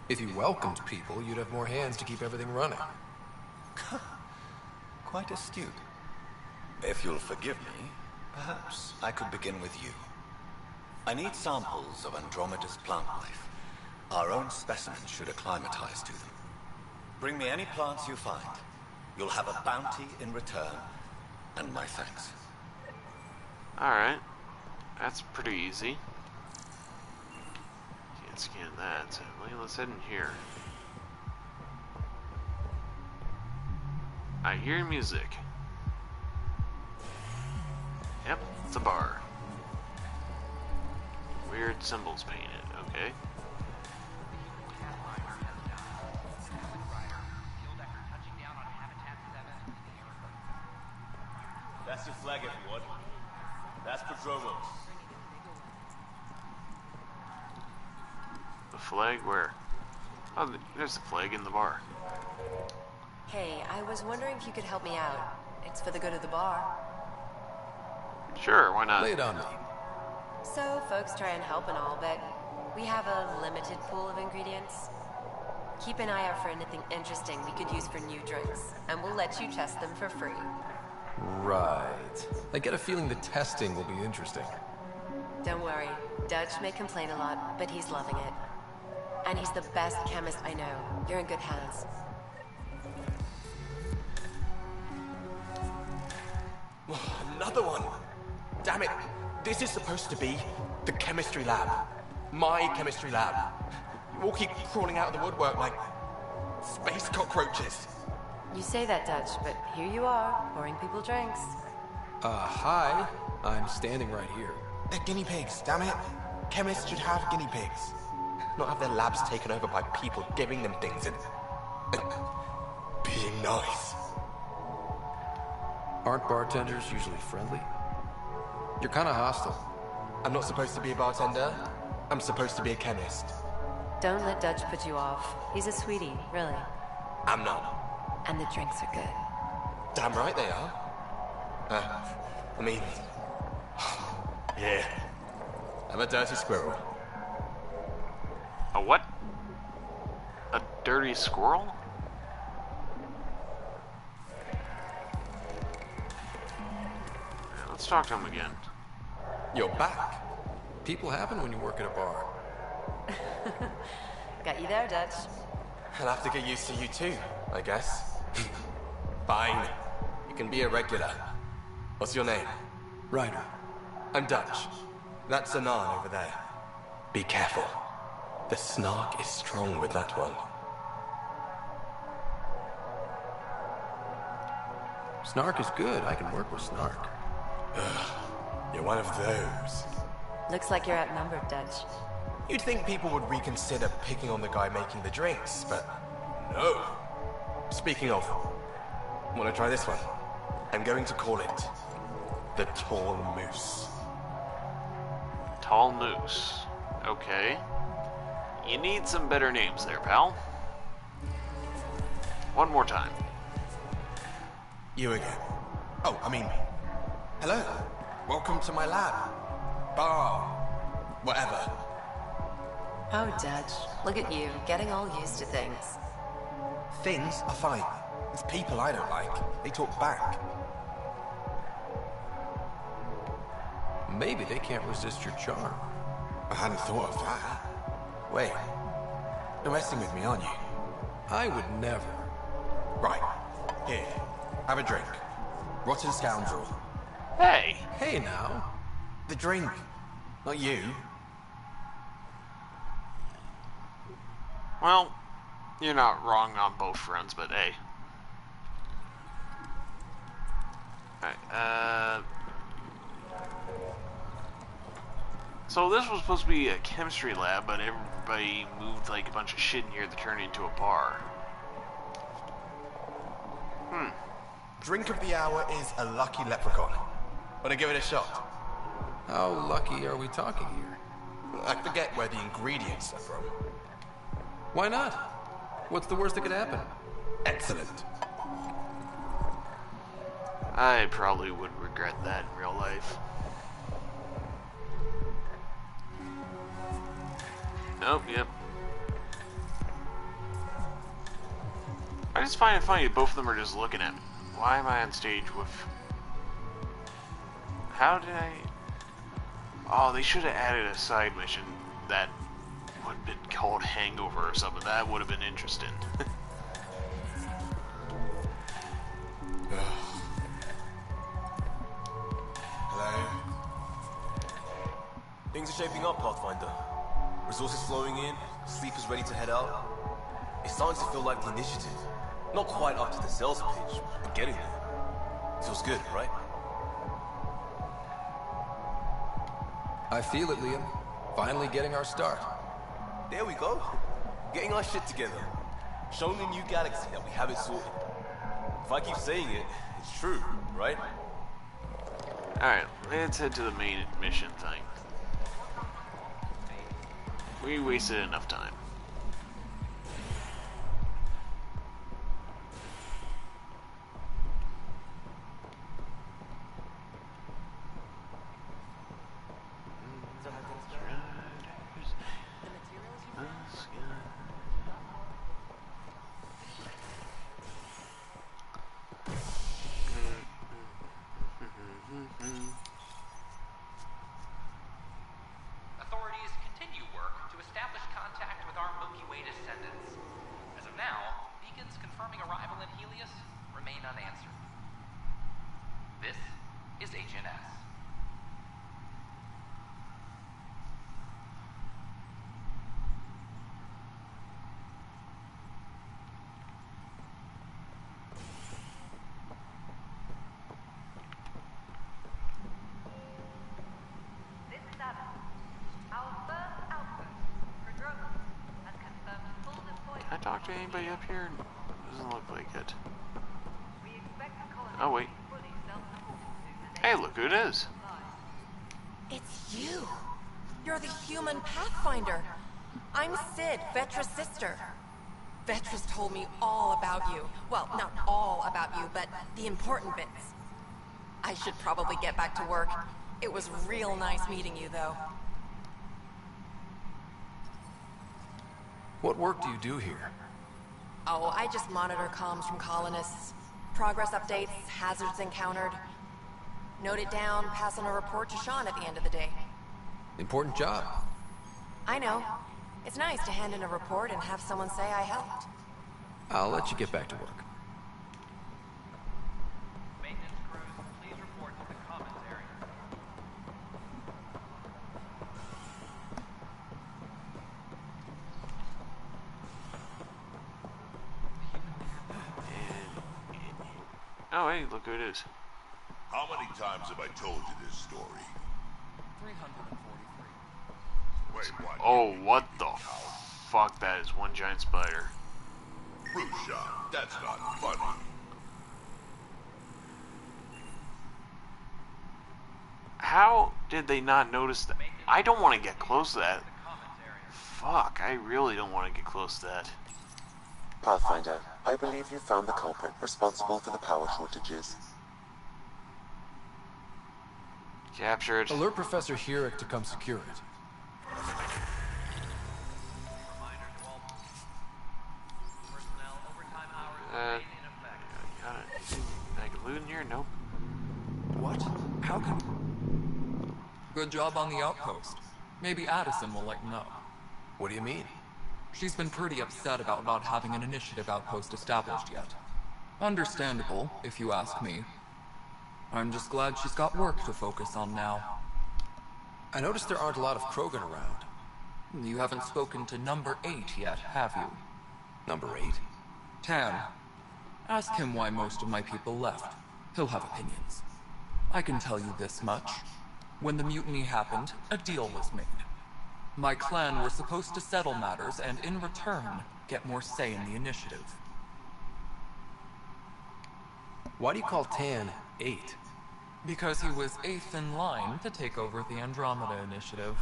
If you welcomed people, you'd have more hands to keep everything running. Quite astute. If you'll forgive me, perhaps I could begin with you. I need samples of Andromeda's plant life. Our own specimens should acclimatize to them. Bring me any plants you find. You'll have a bounty in return, and my thanks. Alright. That's pretty easy. Can't scan that. So let's head in here. I hear music. Yep, it's a bar. Weird symbols painted, okay. That's your flag, everyone. That's Prodromos. The flag where? Oh, there's the flag in the bar. Hey, I was wondering if you could help me out. It's for the good of the bar. Sure, why not? Lay it on me. So, folks try and help and all, but we have a limited pool of ingredients. Keep an eye out for anything interesting we could use for new drinks, and we'll let you test them for free. Right. I get a feeling the testing will be interesting. Don't worry, Dutch may complain a lot, but he's loving it. And he's the best chemist I know. You're in good hands. Another one! Damn it! This is supposed to be the chemistry lab. My chemistry lab. You all keep crawling out of the woodwork like space cockroaches. You say that, Dutch, but here you are, pouring people drinks. Hi. I'm standing right here. They're guinea pigs, damn it. Chemists should have guinea pigs. Not have their labs taken over by people giving them things and being nice. Aren't bartenders usually friendly? You're kind of hostile. I'm not supposed to be a bartender. I'm supposed to be a chemist. Don't let Dutch put you off. He's a sweetie, really. I'm not. And the drinks are good. Damn right they are. I mean... yeah. I'm a dirty squirrel. A what? A dirty squirrel? Yeah, let's talk to him again. You're back. People happen when you work at a bar. Got you there, Dutch. I'll have to get used to you too, I guess. Fine. You can be a regular. What's your name? Ryder. I'm Dutch. That's Anan over there. Be careful. The snark is strong with that one. Snark is good. I can work with Snark. You're one of those. Looks like you're outnumbered, Dutch. You'd think people would reconsider picking on the guy making the drinks, but no. Speaking of, want to try this one? I'm going to call it the Tall Moose. Tall Moose. Okay. You need some better names there, pal. One more time. You again. Oh, I mean, hello. Welcome to my lab. Bar. Whatever. Oh, Dutch. Look at you, getting all used to things. Things are fine. It's people I don't like. They talk back. Maybe they can't resist your charm. I hadn't thought of that. Wait. You're messing with me, aren't you? I would never. Right. Here. Have a drink. Rotten scoundrel. Hey! Hey now. The drink. Not you. Well, you're not wrong on both fronts, but hey. Alright, so this was supposed to be a chemistry lab, but everybody moved like a bunch of shit in here to turn it into a bar. Drink of the hour is a lucky leprechaun. Wanna give it a shot? How lucky are we talking here? I forget where the ingredients are from. Why not? What's the worst that could happen? Excellent. I probably would regret that in real life. Nope, yep. I just find it funny that both of them are just looking at me. Why am I on stage with... How did I... Oh, they should have added a side mission that would have been called Hangover or something. That would have been interesting. Hello? Things are shaping up, Pathfinder. Resources flowing in, sleepers ready to head out. It's starting to feel like the initiative. Not quite up to the sales pitch, but getting there. Feels good, right? I feel it, Liam. Finally getting our start. There we go. Getting our shit together. Showing the new galaxy that we have it sorted. If I keep saying it, it's true, right? Alright, let's head to the main mission thing. We wasted enough time. Authorities continue work to establish contact with our Milky Way descendants. As of now, beacons confirming arrival in Helios remain unanswered. This is HNS. Can I talk to anybody up here? Doesn't look like it. Oh wait. Hey, look who it is. It's you. You're the human Pathfinder. I'm Sid, Vetra's sister. Vetra's told me all about you. Well, not all about you, but the important bits. I should probably get back to work. It was real nice meeting you, though. What work do you do here? Oh, I just monitor comms from colonists. Progress updates, hazards encountered. Note it down, pass on a report to Sean at the end of the day. Important job. I know. It's nice to hand in a report and have someone say I helped. I'll let you get back to work. Maintenance crews, please report to the commons area. Oh, hey, look who it is. How many times have I told you this story? 343. Wait, what? Oh, what the fuck? That is one giant spider. Rusha, that's not funny. How did they not notice that? I don't want to get close to that. Fuck, I really don't want to get close to that. Pathfinder, I believe you found the culprit responsible for the power shortages. Captured. Alert Professor Herrick to come secure it. Got it. I can loot in here? Nope. What? How can... Good job on the outpost. Maybe Addison will let you know. What do you mean? She's been pretty upset about not having an initiative outpost established yet. Understandable, if you ask me. I'm just glad she's got work to focus on now. I noticed there aren't a lot of Krogan around. You haven't spoken to number 8 yet, have you? Number 8? Tan. Ask him why most of my people left. He'll have opinions. I can tell you this much. When the mutiny happened, a deal was made. My clan were supposed to settle matters and, in return, get more say in the initiative. Why do you call Tan 8? Because he was 8th in line to take over the Andromeda initiative.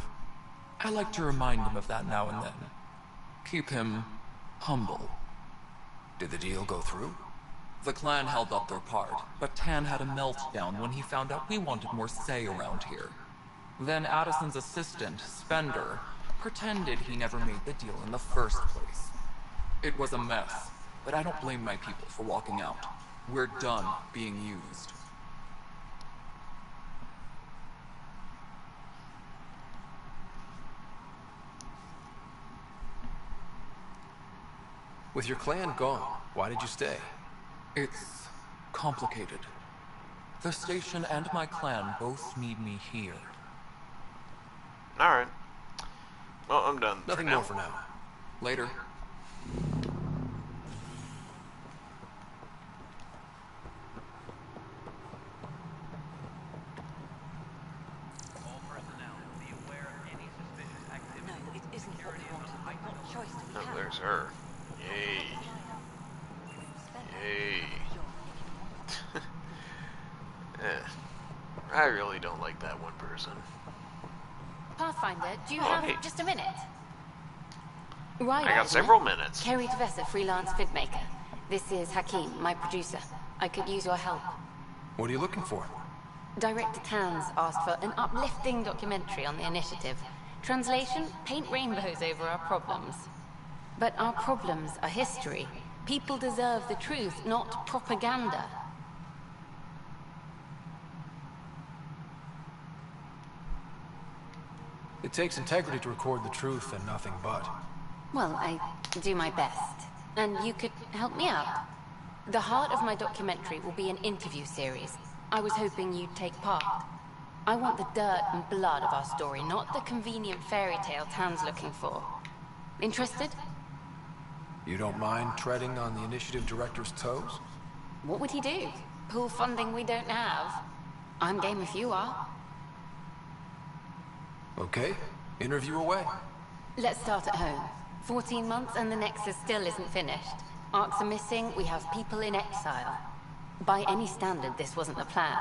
I like to remind him of that now and then. Keep him humble. Did the deal go through? The clan held up their part, but Tan had a meltdown when he found out we wanted more say around here. Then Addison's assistant, Spender, pretended he never made the deal in the first place. It was a mess, but I don't blame my people for walking out. We're done being used. With your clan gone, why did you stay? It's complicated. The station and my clan both need me here. Alright. Well, I'm done. Nothing more for now. Later. Oh, there's her. Yay. Yay. I really don't like that one person. Pathfinder, do you Oh, have hey. just a minute? Right. I got several minutes. Kerry Tvessa, freelance vidmaker. This is Hakeem, my producer. I could use your help. What are you looking for? Director Tans asked for an uplifting documentary on the initiative. Translation, paint rainbows over our problems. But our problems are history. People deserve the truth, not propaganda. It takes integrity to record the truth and nothing but. Well, I do my best. And you could help me out. The heart of my documentary will be an interview series. I was hoping you'd take part. I want the dirt and blood of our story, not the convenient fairy tale Tan's looking for. Interested? You don't mind treading on the initiative director's toes? What would he do? Pool funding we don't have? I'm game if you are. Okay, interview away. Let's start at home. 14 months and the Nexus still isn't finished. Arcs are missing, we have people in exile. By any standard, this wasn't the plan.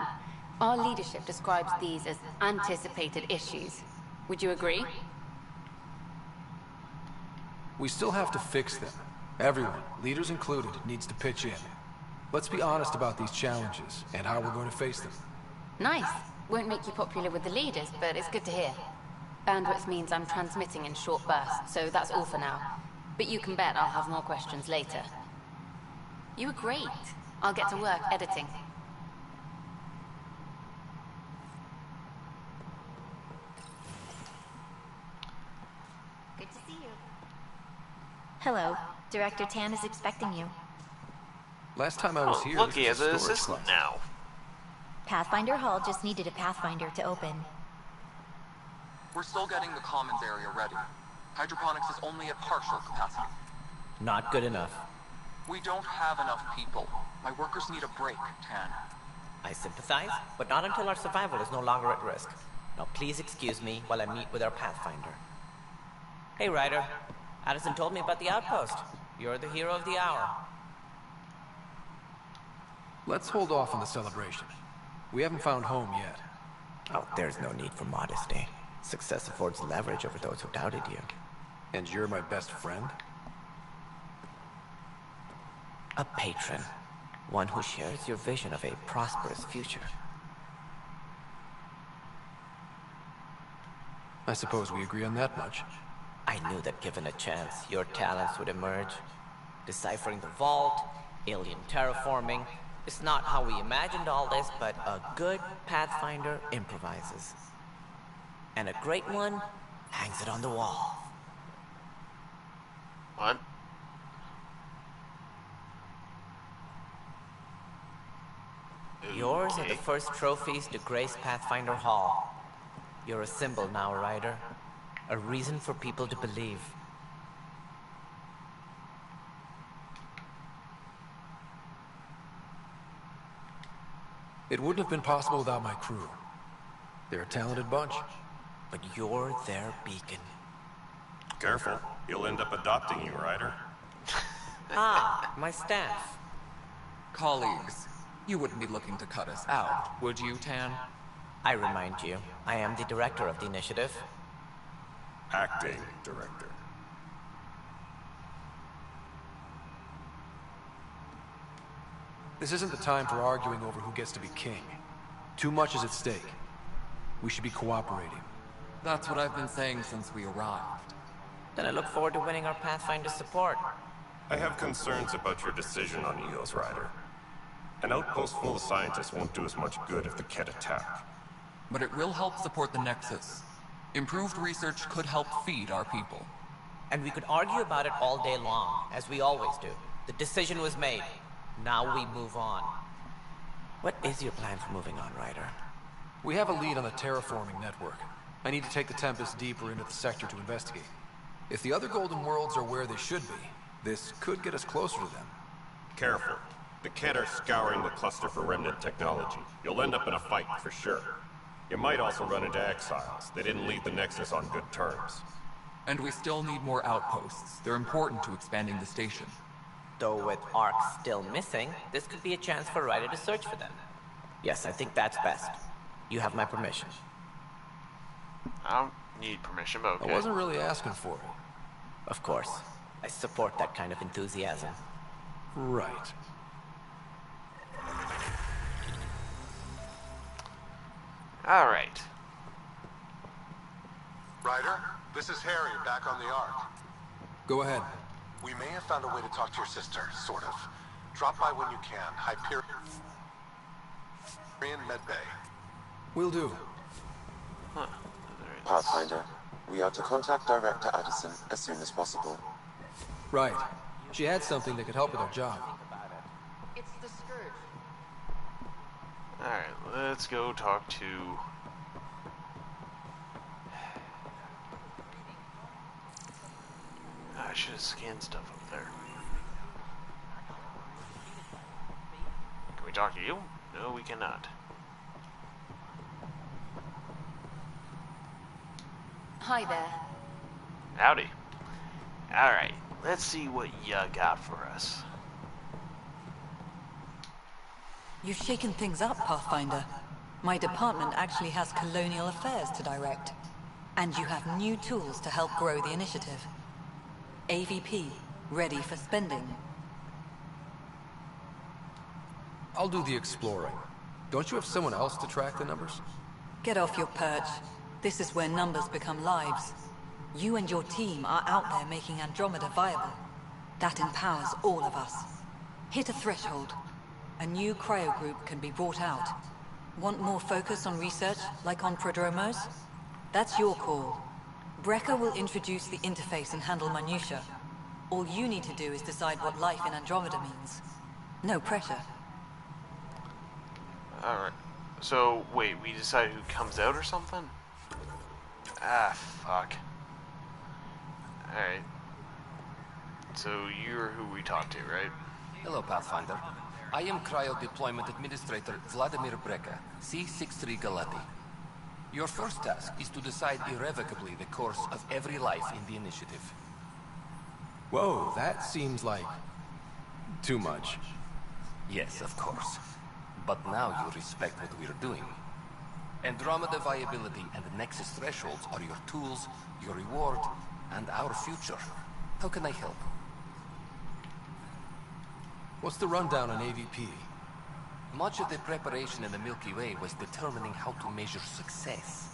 Our leadership describes these as anticipated issues. Would you agree? We still have to fix them. Everyone, leaders included, needs to pitch in. Let's be honest about these challenges and how we're going to face them. Nice. Won't make you popular with the leaders, but it's good to hear. Bandwidth means I'm transmitting in short bursts, so that's all for now. But you can bet I'll have more questions later. You were great. I'll get to work editing. Good to see you. Hello. Director Tan is expecting you. Last time I was Oh, here, look, this he was has a an storage assistant closet. now. Pathfinder Hall just needed a Pathfinder to open. We're still getting the commons area ready. Hydroponics is only at partial capacity. Not good enough. We don't have enough people. My workers need a break, Tan. I sympathize, but not until our survival is no longer at risk. Now please excuse me while I meet with our Pathfinder. Hey, Ryder. Addison told me about the outpost. You're the hero of the hour. Let's hold off on the celebration. We haven't found home yet. Oh, there's no need for modesty. Success affords leverage over those who doubted you. And you're my best friend? A patron. One who shares your vision of a prosperous future. I suppose we agree on that much. I knew that given a chance, your talents would emerge. Deciphering the vault, alien terraforming. It's not how we imagined all this, but a good Pathfinder improvises. And a great one hangs it on the wall. What? Yours are the first trophies to grace Pathfinder Hall. You're a symbol now, Ryder. A reason for people to believe. It wouldn't have been possible without my crew. They're a talented bunch. But you're their beacon. Careful. You'll end up adopting you, Ryder. Ah, my staff. Colleagues, you wouldn't be looking to cut us out, would you, Tan? I remind you, I am the director of the initiative. Acting director. This isn't the time for arguing over who gets to be king. Too much is at stake. We should be cooperating. That's what I've been saying since we arrived. Then I look forward to winning our Pathfinder's support. I have concerns about your decision on Eos, Ryder. An outpost full of scientists won't do as much good if the Kett attack. But it will help support the Nexus. Improved research could help feed our people. And we could argue about it all day long, as we always do. The decision was made. Now we move on. What is your plan for moving on, Ryder? We have a lead on the terraforming network. I need to take the Tempest deeper into the sector to investigate. If the other Golden Worlds are where they should be, this could get us closer to them. Careful. The Kett are scouring the cluster for remnant technology. You'll end up in a fight for sure. You might also run into exiles. They didn't leave the Nexus on good terms. And we still need more outposts. They're important to expanding the station. Though with Ark still missing, this could be a chance for Ryder to search for them. Yes, I think that's best. You have my permission. I don't need permission, but okay. I wasn't really asking for it. Of course. I support that kind of enthusiasm. Right. Alright. Ryder, this is Harry, back on the Ark. Go ahead. We may have found a way to talk to your sister, sort of. Drop by when you can. Hyperion Medbay. Will do. Huh. Pathfinder, we are to contact Director Addison as soon as possible. Right. She had something that could help with our job. It's the Scourge. Alright, let's go talk to... I should have scanned stuff up there. Can we talk to you? No, we cannot. Hi there. Howdy. Alright, let's see what you got for us. You've shaken things up, Pathfinder. My department actually has colonial affairs to direct. And you have new tools to help grow the initiative. AVP, ready for spending. I'll do the exploring. Don't you have someone else to track the numbers? Get off your perch. This is where numbers become lives. You and your team are out there making Andromeda viable. That empowers all of us. Hit a threshold. A new cryo group can be brought out. Want more focus on research, like on prodromos? That's your call. Brecker will introduce the interface and handle minutiae. All you need to do is decide what life in Andromeda means. No pressure. Alright. So, wait, we decide who comes out or something? Ah, fuck. Alright. So, you're who we talked to, right? Hello, Pathfinder. I am Cryo Deployment Administrator Vladimir Breka, C-63 Galati. Your first task is to decide irrevocably the course of every life in the initiative. Whoa, that seems like... too much. Yes, of course. But now you respect what we're doing. Andromeda viability and Nexus thresholds are your tools, your reward, and our future. How can I help? What's the rundown on AVP? Much of the preparation in the Milky Way was determining how to measure success.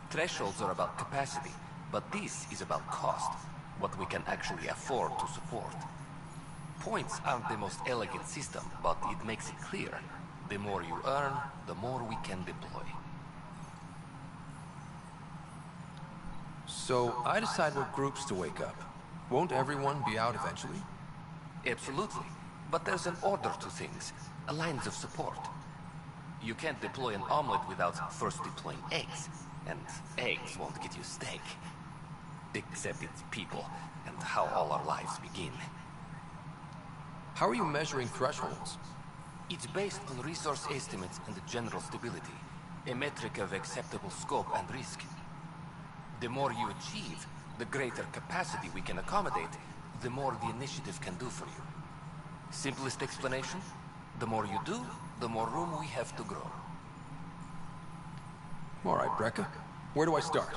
Thresholds are about capacity, but this is about cost, what we can actually afford to support. Points aren't the most elegant system, but it makes it clear. The more you earn, the more we can deploy. So, I decide what groups to wake up. Won't everyone be out eventually? Absolutely. But there's an order to things, a lines of support. You can't deploy an omelet without first deploying eggs, and eggs won't get you steak. Except it's people, and how all our lives begin. How are you measuring thresholds? It's based on resource estimates and general stability, a metric of acceptable scope and risk. The more you achieve, the greater capacity we can accommodate, the more the initiative can do for you. Simplest explanation? The more you do, the more room we have to grow. Alright, Breka. Where do I start?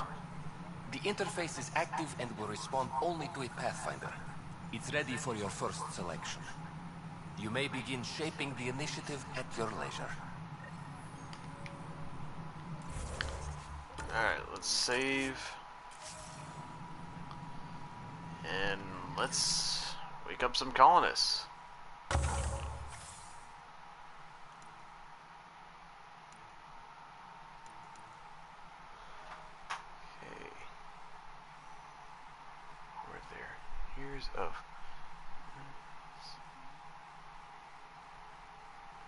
The interface is active and will respond only to a Pathfinder. It's ready for your first selection. You may begin shaping the initiative at your leisure. Alright, let's save. And let's wake up some colonists. Okay. We're there. Here's of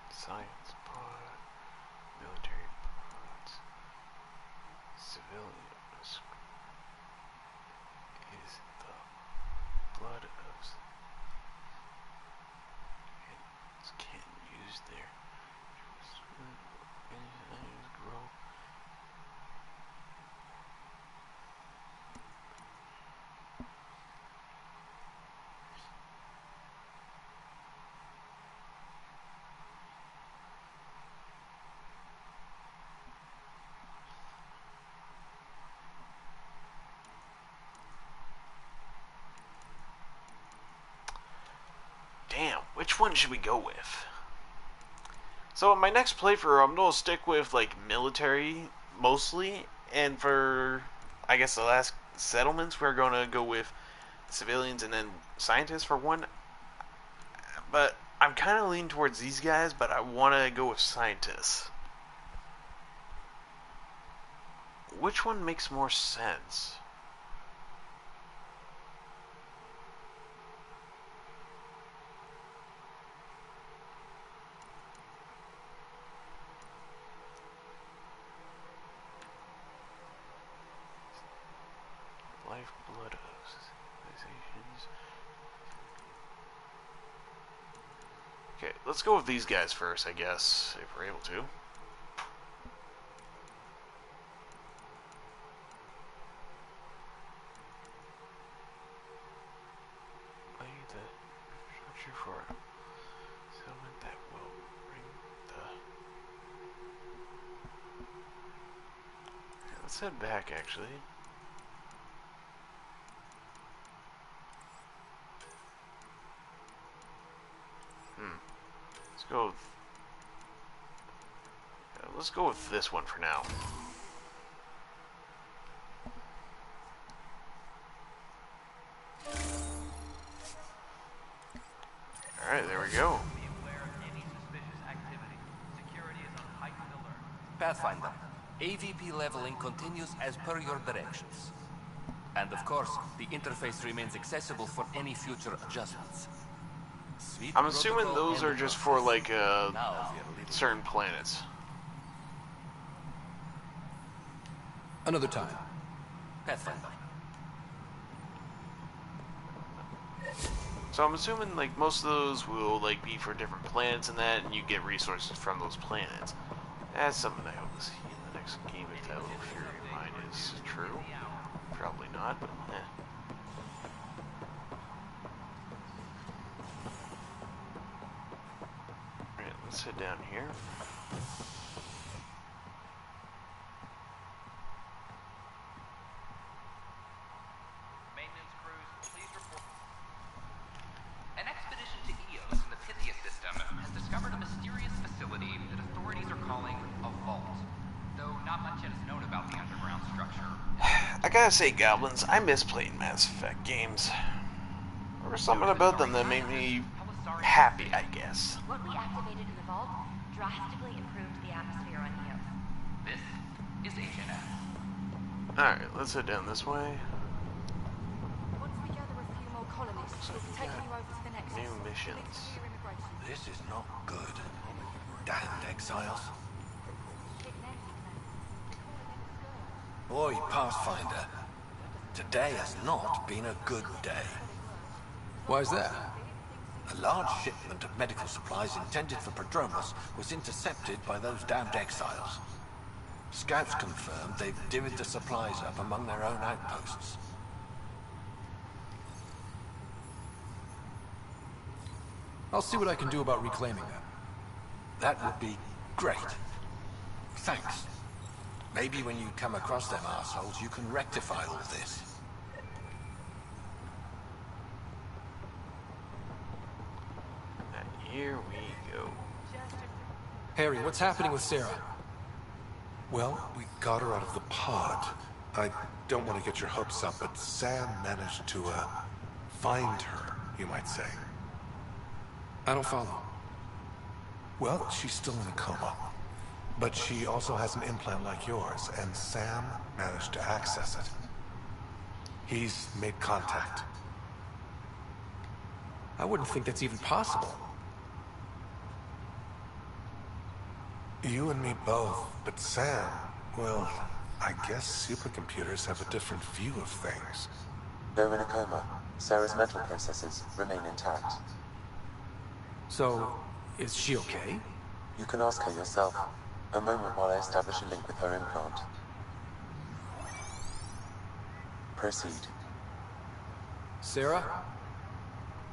science pod, military pods, civilians is the blood of can't use their grow. Damn, which one should we go with? So in my next playthrough, I'm going to stick with, like, military, mostly, and for, I guess, the last settlements, we're going to go with civilians and then scientists for one. But I'm kind of leaning towards these guys, but I want to go with scientists. Which one makes more sense? Lifeblood of civilizations. Okay, let's go with these guys first, I guess, if we're able to. Lay the structure for a settlement that will bring the... Okay, let's head back, actually. Let's go with this one for now. Alright, there we go. Pathfinder, AVP leveling continues as per your directions. And of course, the interface remains accessible for any future adjustments. Sweet I'm assuming protocol those and are the just process. for like Now we are a little certain planets. Another time. Pathfinder. So I'm assuming like most of those will like be for different planets and that, and you get resources from those planets. That's something I hope to see in the next game if that little theory of mine is true. Probably not, but Alright, let's head down here. Maintenance crews, please report. An expedition to Eos in the Pythia system has discovered a mysterious facility that authorities are calling a vault. Though not much yet is known about the underground structure. I gotta say, Goblins, I miss playing Mass Effect games. There was something about them that made me happy, I guess. What we activated in the vault drastically improved the atmosphere on Eos. This is HNS. Alright, let's head down this way. Once we gather a few more colonists, we'll be taking you over to the next New missions. This is not good. Damned exiles. Boy, Pathfinder. Today has not been a good day. Why is that? A large shipment of medical supplies intended for Prodromos was intercepted by those damned exiles. Scouts confirmed they've divvied the supplies up among their own outposts. I'll see what I can do about reclaiming them. That would be great. Thanks. Maybe when you come across them assholes, you can rectify all this. And here we go. Harry, what's happening with Sarah? Well, we got her out of the pod. I don't want to get your hopes up, but Sam managed to, find her, you might say. I don't follow. Well, she's still in a coma. But she also has an implant like yours, and Sam managed to access it. He's made contact. I wouldn't think that's even possible. You and me both, but Sam, well, I guess supercomputers have a different view of things. Though in a coma, Sarah's mental processes remain intact. So, is she okay? You can ask her yourself. A moment while I establish a link with her implant. Proceed. Sarah?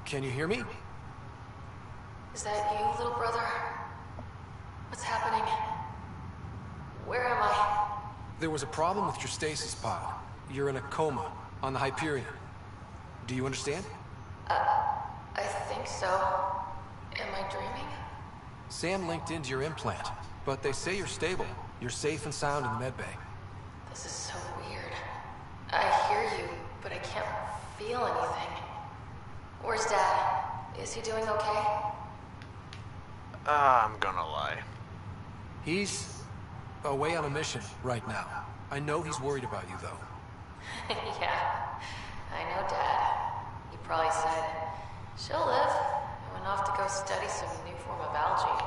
Can you hear me? Is that you, little brother? What's happening? Where am I? There was a problem with your stasis pod. You're in a coma on the Hyperion. Do you understand? I think so. Am I dreaming? Sam linked into your implant, but they say you're stable. You're safe and sound in the medbay. This is so weird. I hear you, but I can't feel anything. Where's Dad? Is he doing okay? I'm gonna lie. He's away on a mission right now. I know he's worried about you, though. Yeah, I know Dad. He probably said, she'll live. I went off to go study some new form of algae.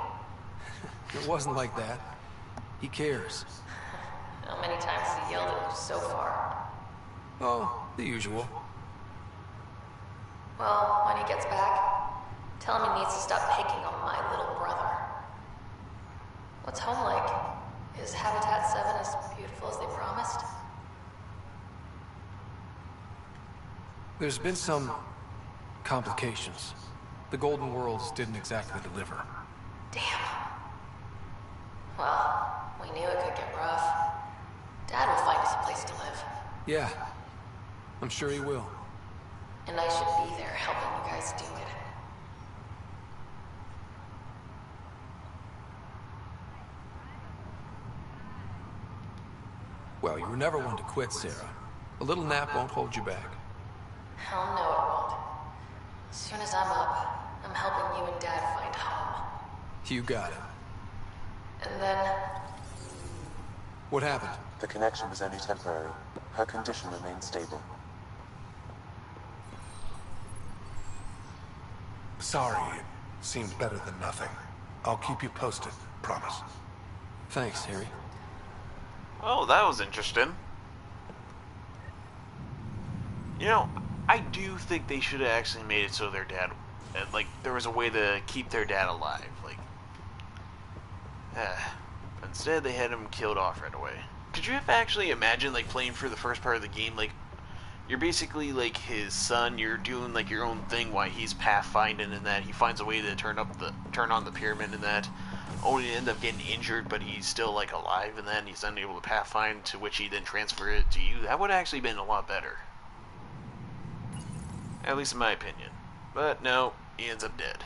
It wasn't like that. He cares. How many times has he yelled at you so far? Oh, the usual. Well, when he gets back, tell him he needs to stop picking on my little brother. What's home like? Is Habitat 7 as beautiful as they promised? There's been some complications. The Golden Worlds didn't exactly deliver. Damn. Well, we knew it could get rough. Dad will find us a place to live. Yeah, I'm sure he will. And I should be there helping you guys do it. Well, you were never one to quit, Sarah. A little nap won't hold you back. Hell no, it won't. As soon as I'm up, I'm helping you and Dad find home. You got it. And then... What happened? The connection was only temporary. Her condition remained stable. Sorry, it seemed better than nothing. I'll keep you posted, promise. Thanks, Harry. Oh, that was interesting. You know, I do think they should have actually made it so their dad, like, there was a way to keep their dad alive. Like, instead they had him killed off right away. Could you have actually imagined, like, playing through the first part of the game, like, you're basically like his son, you're doing like your own thing while he's pathfinding, and that he finds a way to turn on the pyramid, and that only to end up getting injured, but he's still like alive, and then he's unable to pathfind, to which he then transfer it to you. That would have actually been a lot better. At least in my opinion. But no, he ends up dead.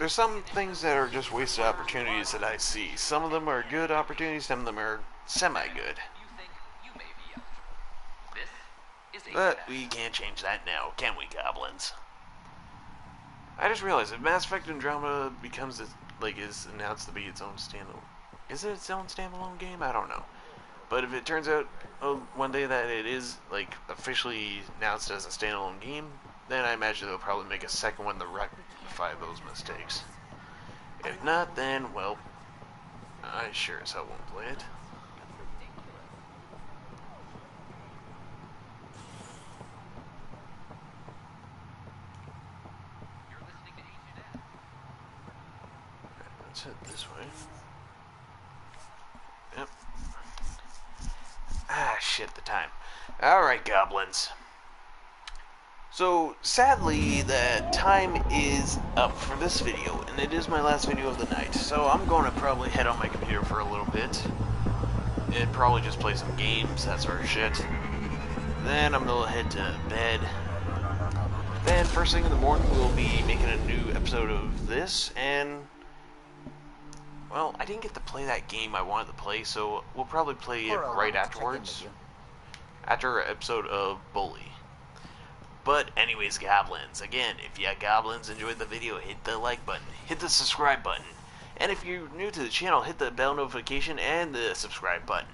There's some things that are just wasted opportunities that I see. Some of them are good opportunities, some of them are semi-good. But we can't change that now, can we, goblins? I just realized if Mass Effect Andromeda becomes is announced to be its own standalone, is it its own standalone game? I don't know. But if it turns out one day that it is like officially announced as a standalone game, then I imagine they'll probably make a second one to rectify those mistakes. If not, then well, I sure as hell won't play it. Let's head this way. Yep. Ah, shit, the time. Alright, goblins. So, sadly, the time is up for this video, and it is my last video of the night. So, I'm going to probably head on my computer for a little bit, and probably just play some games, that sort of shit. Then I'm going to head to bed. Then, first thing in the morning, we'll be making a new episode of this, and well, I didn't get to play that game I wanted to play, so we'll probably play it right afterwards. After an episode of Bully. But anyways, goblins, again, if you goblins enjoyed the video, hit the like button, hit the subscribe button. And if you're new to the channel, hit the bell notification and the subscribe button.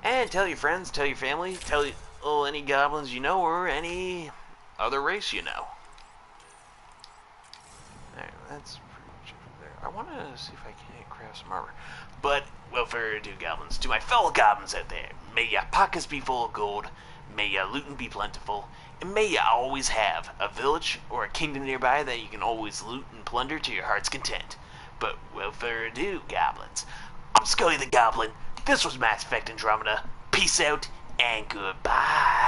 And tell your friends, tell your family, tell any goblins you know, or any other race you know. Alright, that's I want to see if I can't craft some armor. But, without further ado, goblins, to my fellow goblins out there, may your pockets be full of gold, may your looting be plentiful, and may you always have a village or a kingdom nearby that you can always loot and plunder to your heart's content. But, without further ado, goblins, I'm Scully the Goblin, this was Mass Effect Andromeda, peace out, and goodbye.